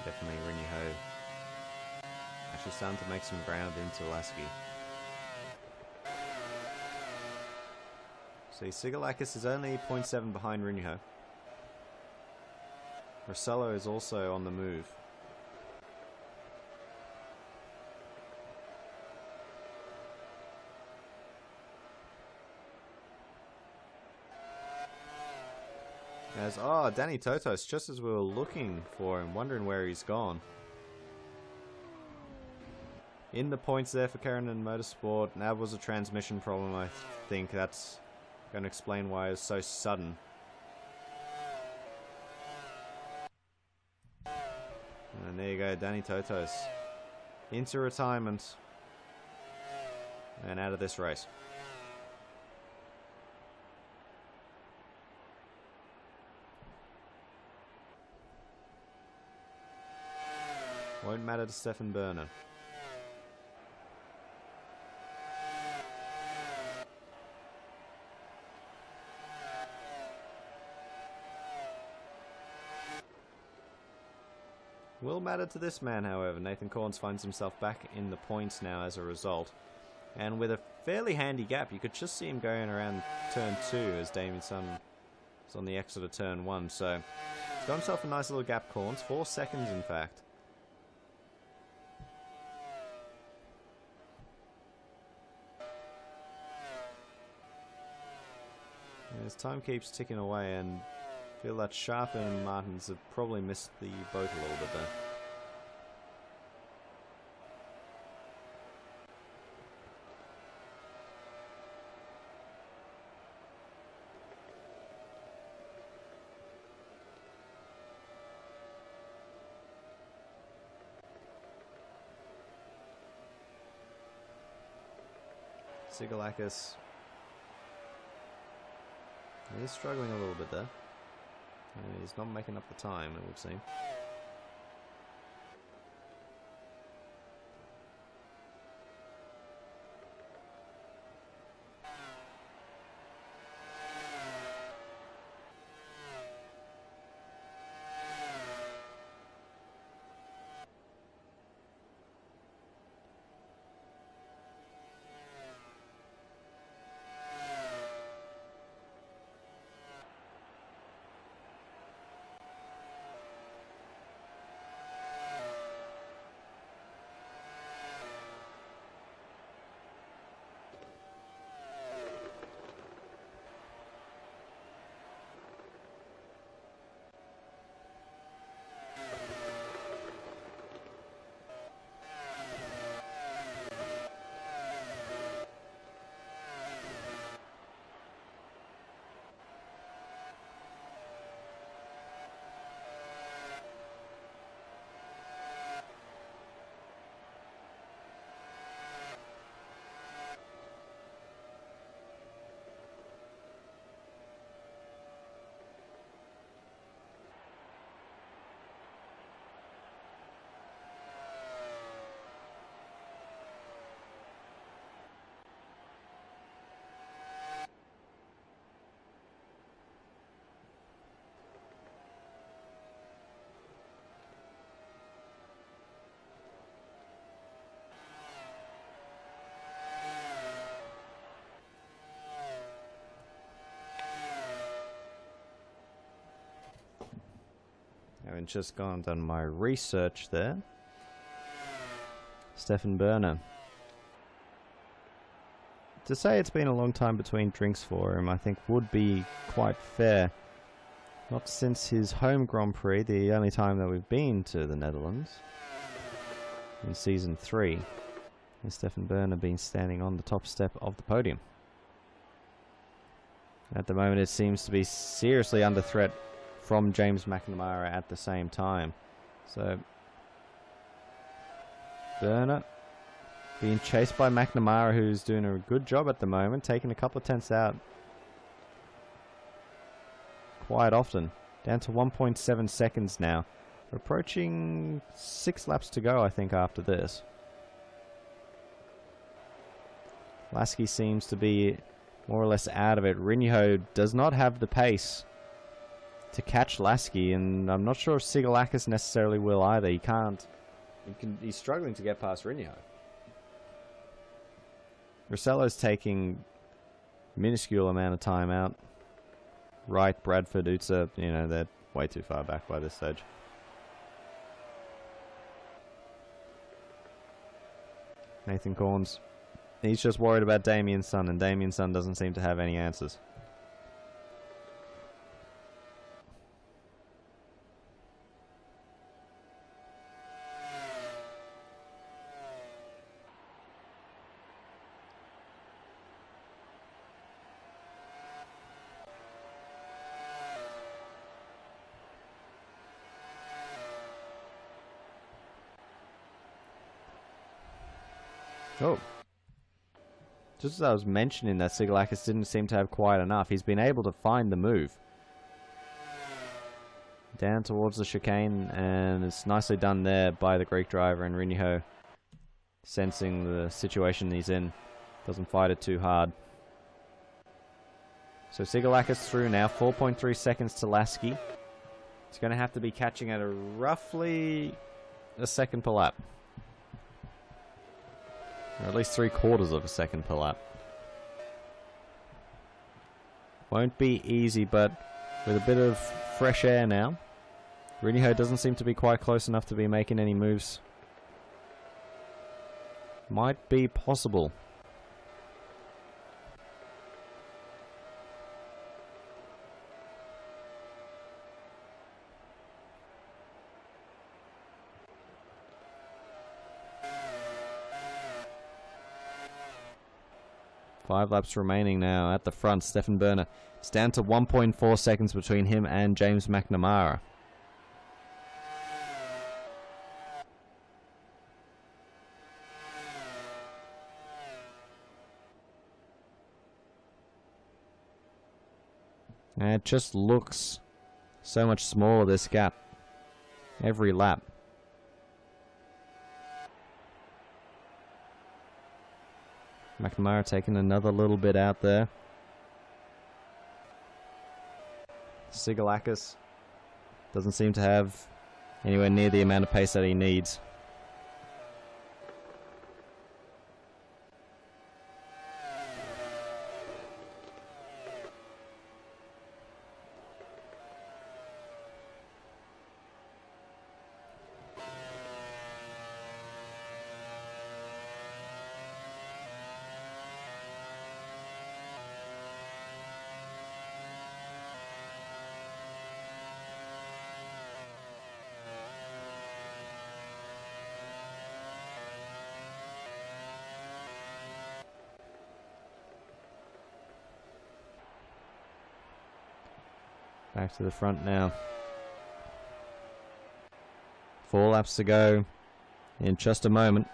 Definitely Rinny-Ho actually starting to make some ground into Lasky. See, Sigalakis is only 0.7 behind Rinny-Ho. Rossello is also on the move. Danny Totos, just as we were looking for him, wondering where he's gone. In the points there for Keranen Motorsport. That was a transmission problem, I think. That's going to explain why it was so sudden. And there you go, Danny Totos into retirement and out of this race. Won't matter to Stefan Berner. Will matter to this man, however. Nathan Corns finds himself back in the points now as a result. And with a fairly handy gap, you could just see him going around turn 2 as Damien Sun is on the exit of turn 1. So he's got himself a nice little gap, Corns. 4 seconds, in fact. As time keeps ticking away, and I feel that Sharp and Martins have probably missed the boat a little bit there. Sigalakis. He's struggling a little bit there. He's not making up the time, it would seem. Having just gone and done my research there. Stefan Berner. To say it's been a long time between drinks for him, I think would be quite fair. Not since his home Grand Prix, the only time that we've been to the Netherlands. In Season 3. And Stefan Berner been standing on the top step of the podium. At the moment it seems to be seriously under threat from James McNamara at the same time. So Berner being chased by McNamara, who's doing a good job at the moment, taking a couple of tenths out quite often. Down to 1.7 seconds now. We're approaching 6 laps to go, I think, after this. Lasky seems to be more or less out of it. Rinho does not have the pace to catch Lasky, and I'm not sure if Sigalakis necessarily will either. He can't. He's struggling to get past Rinho. Rossello's taking minuscule amount of time out. Wright, Bradford, Utsa, you know, they're way too far back by this stage. Nathan Corns, he's just worried about Damien Sun, and Damien Sun doesn't seem to have any answers. Oh. Just as I was mentioning that Sigalakis didn't seem to have quite enough, he's been able to find the move. Down towards the chicane, and it's nicely done there by the Greek driver, and Rinho, sensing the situation he's in, doesn't fight it too hard. So Sigalakis through now, 4.3 seconds to Lasky. He's going to have to be catching at roughly a second per lap. Or at least 3/4 of a second per lap. Won't be easy, but with a bit of fresh air now, Rinho doesn't seem to be quite close enough to be making any moves. Might be possible. Five laps remaining now at the front. Stefan Berner. It's down to 1.4 seconds between him and James McNamara. And it just looks so much smaller, this gap, every lap. McNamara taking another little bit out there. Sigalakis doesn't seem to have anywhere near the amount of pace that he needs. Back to the front now. 4 laps to go in just a moment.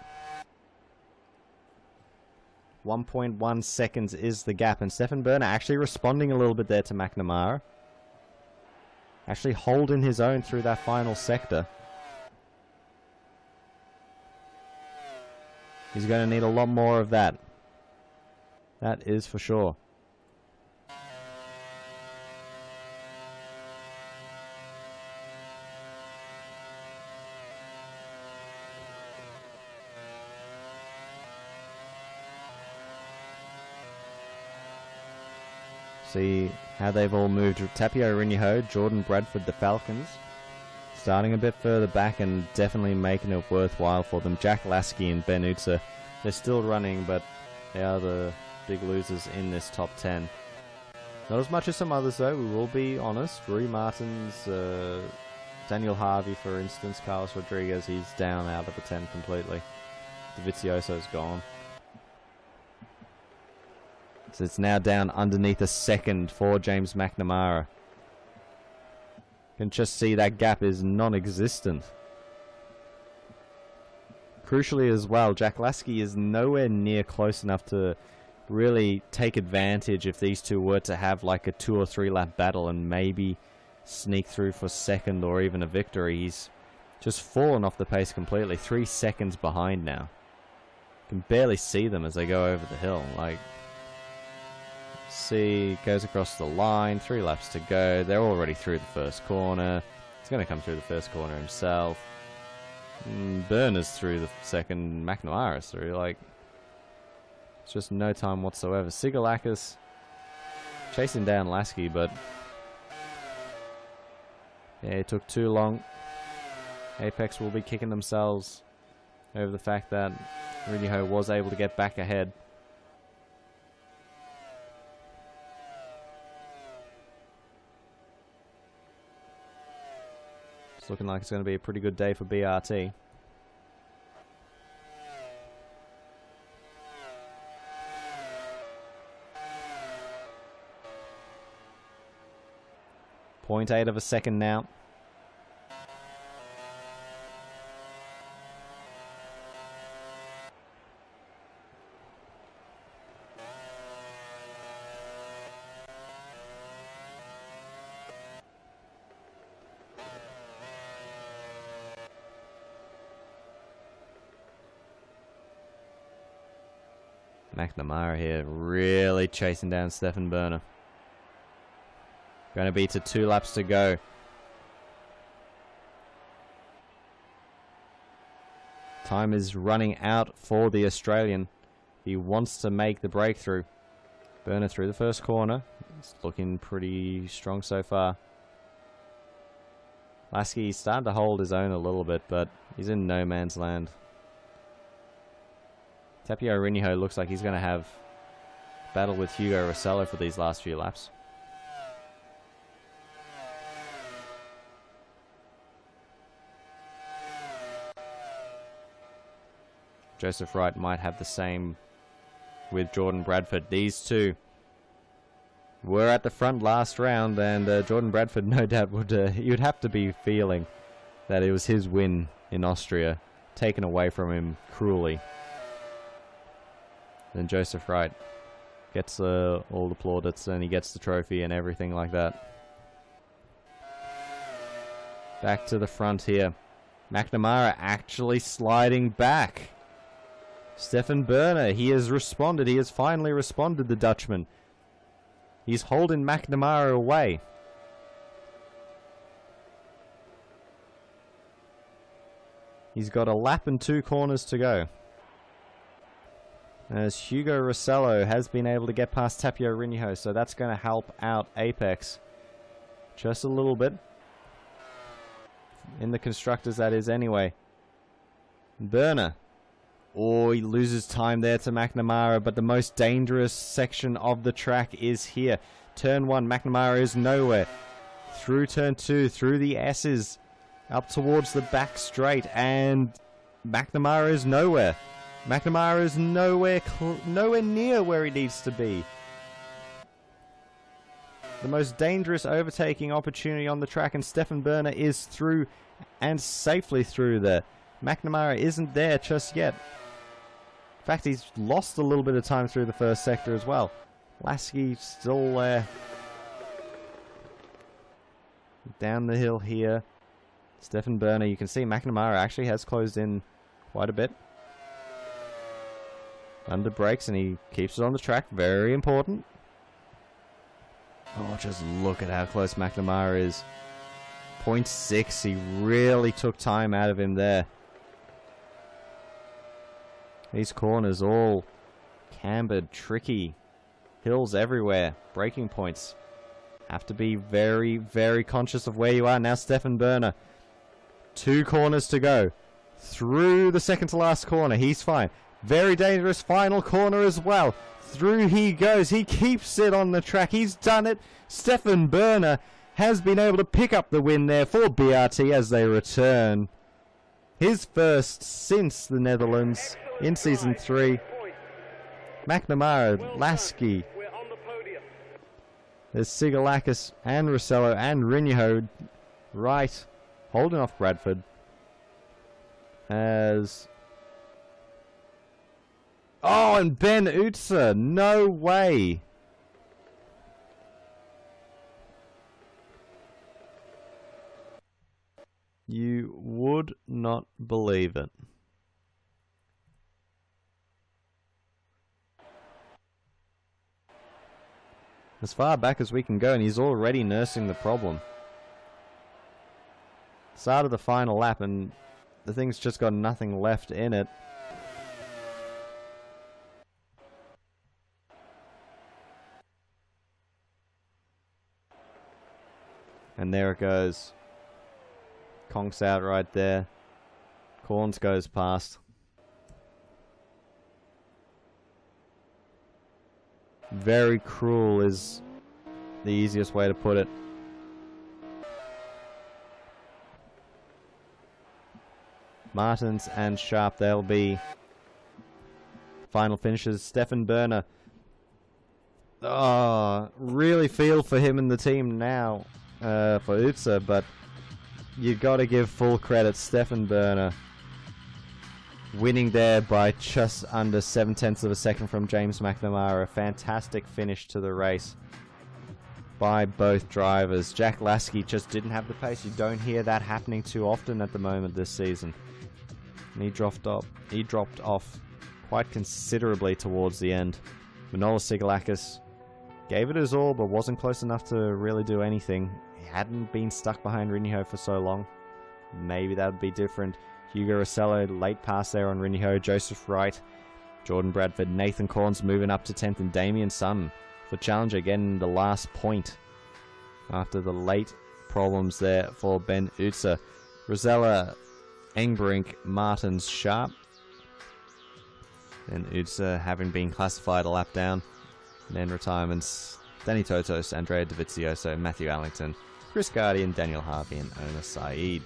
1.1 seconds is the gap, and Stefan Berner actually responding a little bit there to McNamara. Actually holding his own through that final sector. He's going to need a lot more of that. That is for sure. See how they've all moved. Tapio Rinho, Jordan Bradford, the Falcons. Starting a bit further back and definitely making it worthwhile for them. Jack Lasky and Ben Utzer, they're still running, but they are the big losers in this top 10. Not as much as some others, though, we will be honest. Rui Martins, Daniel Harvey, for instance, Carlos Rodriguez, he's down out of the 10 completely. Dovizioso's gone. So it's now down underneath a second for James McNamara. You can just see that gap is non-existent. Crucially as well, Jack Lasky is nowhere near close enough to really take advantage if these two were to have like a 2 or 3 lap battle and maybe sneak through for second or even a victory. He's just fallen off the pace completely. 3 seconds behind now. You can barely see them as they go over the hill. Like, see, goes across the line, 3 laps to go. They're already through the first corner. He's going to come through the first corner himself. Burner's through the second. McNamara's through. Like, it's just no time whatsoever. Sigalakis chasing down Lasky, but yeah, it took too long. Apex will be kicking themselves over the fact that Rinho was able to get back ahead. It's looking like it's going to be a pretty good day for BRT. .8 of a second now. McNamara here really chasing down Stefan Burner. Going to be to 2 laps to go. Time is running out for the Australian. He wants to make the breakthrough. Burner through the first corner. It's looking pretty strong so far. Lasky's starting to hold his own a little bit, but he's in no man's land. Tapio Rinho looks like he's going to have battle with Hugo Rossello for these last few laps. Joseph Wright might have the same with Jordan Bradford. These two were at the front last round, and Jordan Bradford no doubt would you'd have to be feeling that it was his win in Austria taken away from him cruelly. Then Joseph Wright gets all the plaudits and he gets the trophy and everything like that. Back to the front here. McNamara actually sliding back. Stefan Burner, he has responded. He has finally responded, the Dutchman. He's holding McNamara away. He's got a lap and 2 corners to go. As Hugo Rossello has been able to get past Tapio Rinho, so that's going to help out Apex just a little bit. In the constructors, that is, anyway. Burner. Oh, he loses time there to McNamara, but the most dangerous section of the track is here. Turn 1, McNamara is nowhere. Through turn 2, through the S's, up towards the back straight, and McNamara is nowhere. McNamara is nowhere near where he needs to be. The most dangerous overtaking opportunity on the track, and Stefan Burner is through and safely through there. McNamara isn't there just yet. In fact, he's lost a little bit of time through the first sector as well. Lasky still there. Down the hill here. Stefan Burner, you can see McNamara actually has closed in quite a bit. Under brakes, and he keeps it on the track. Very important. Oh, just look at how close McNamara is. 0.6. He really took time out of him there. These corners all cambered, tricky. Hills everywhere. Braking points. Have to be very, very conscious of where you are. Now Stefan Burner 2 corners to go. Through the second to last corner. He's fine. Very dangerous final corner as well. Through he goes. He keeps it on the track. He's done it. Stefan Berner has been able to pick up the win there for BRT as they return. His first since the Netherlands in Season 3. McNamara, Lasky. There's Sigalakis and Rossello and Rinho right, holding off Bradford. As... Oh, and Ben Utzer. No way. You would not believe it. As far back as we can go, and he's already nursing the problem. Start of the final lap, and the thing's just got nothing left in it. And there it goes. Conks out right there. Corns goes past. Very cruel is the easiest way to put it. Martins and Sharp, they'll be final finishes. Stefan Berner. Oh, really feel for him and the team now for Utzer, but you got to give full credit. Stefan Berner winning there by just under 0.7 of a second from James McNamara. A fantastic finish to the race by both drivers. Jack Lasky just didn't have the pace. You don't hear that happening too often at the moment this season. And he dropped off quite considerably towards the end. Manolis Sigalakis gave it his all, but wasn't close enough to really do anything. He hadn't been stuck behind Rinho for so long. Maybe that would be different. Hugo Rossello, late pass there on Rinho. Joseph Wright, Jordan Bradford, Nathan Corns moving up to 10th, and Damien Sutton for Challenger getting the last point after the late problems there for Ben Utzer. Rosella, Engbrink, Martins, Sharp. Then Utzer having been classified a lap down. And then retirements, Danny Totos, Andrea Dovizioso, Matthew Allington, Chris Guardian, Daniel Harvey, and Ona Saeed.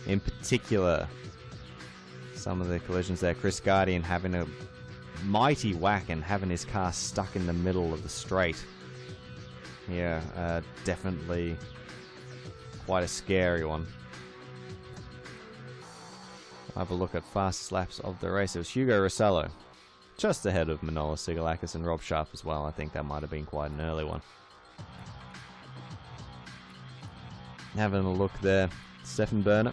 In particular, some of the collisions there, Chris Guardian having a mighty whack and having his car stuck in the middle of the straight. Yeah, definitely quite a scary one. Have a look at fastest laps of the race. It was Hugo Rossello, just ahead of Manolis Sigalakis and Rob Sharp as well. I think that might have been quite an early one. Having a look there, Stefan Berner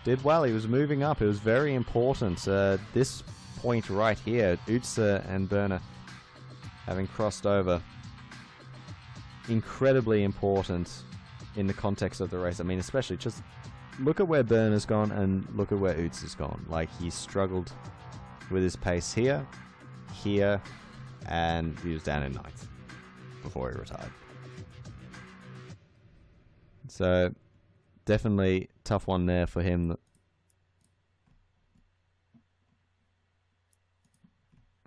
did well. He was moving up. It was very important. This point right here, Utzer and Berner having crossed over, incredibly important in the context of the race. I mean, especially just look at where Berner's gone and look at where Utzer's gone. Like, he struggled with his pace here, and he was down in 9th before he retired. So, definitely tough one there for him.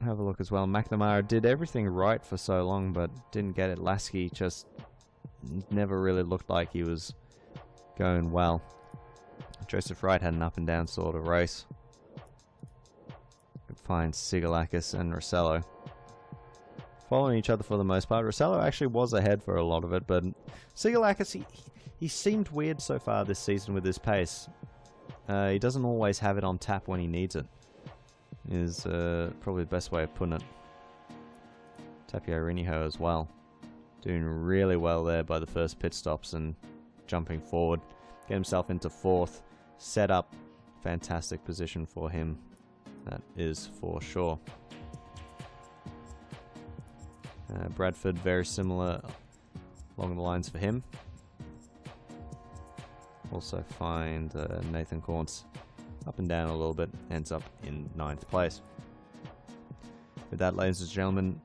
Have a look as well. McNamara did everything right for so long, but didn't get it. Lasky just never really looked like he was going well. Joseph Wright had an up and down sort of race. Could find Sigalakis and Rossello following each other for the most part. Rossello actually was ahead for a lot of it, but Sigalakis, he seemed weird so far this season with his pace. He doesn't always have it on tap when he needs it, is probably the best way of putting it. Tapio Rinho as well, doing really well there by the first pit stops and jumping forward. Get himself into 4th. Set up. Fantastic position for him. That is for sure. Bradford, very similar along the lines for him. Also find Nathan Corns up and down a little bit. Ends up in 9th place. With that, ladies and gentlemen,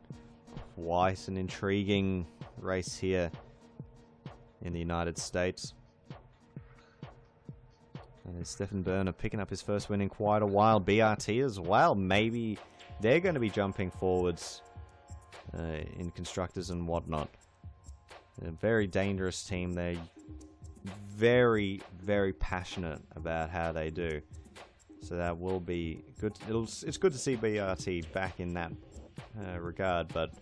quite an intriguing race here in the United States. And Stefan Berner picking up his first win in quite a while. BRT as well. Maybe they're going to be jumping forwards in constructors and whatnot. A very dangerous team. They're very, very passionate about how they do. So that will be good. It's good to see BRT back in that regard, but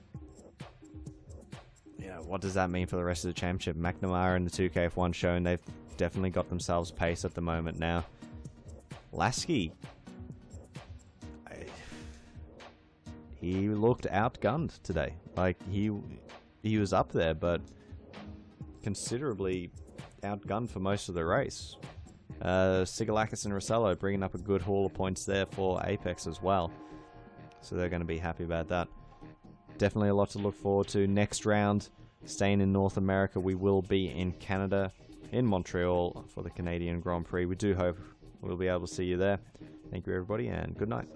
yeah, what does that mean for the rest of the championship? McNamara and the 2KF1 showing they've definitely got themselves pace at the moment now. Lasky, he looked outgunned today. Like he was up there, but considerably outgunned for most of the race. Sigalakis and Rossello bringing up a good haul of points there for Apex as well. So they're going to be happy about that. Definitely a lot to look forward to. Next round, staying in North America, we will be in Canada, in Montreal for the Canadian Grand Prix. We do hope we'll be able to see you there. Thank you everybody and good night.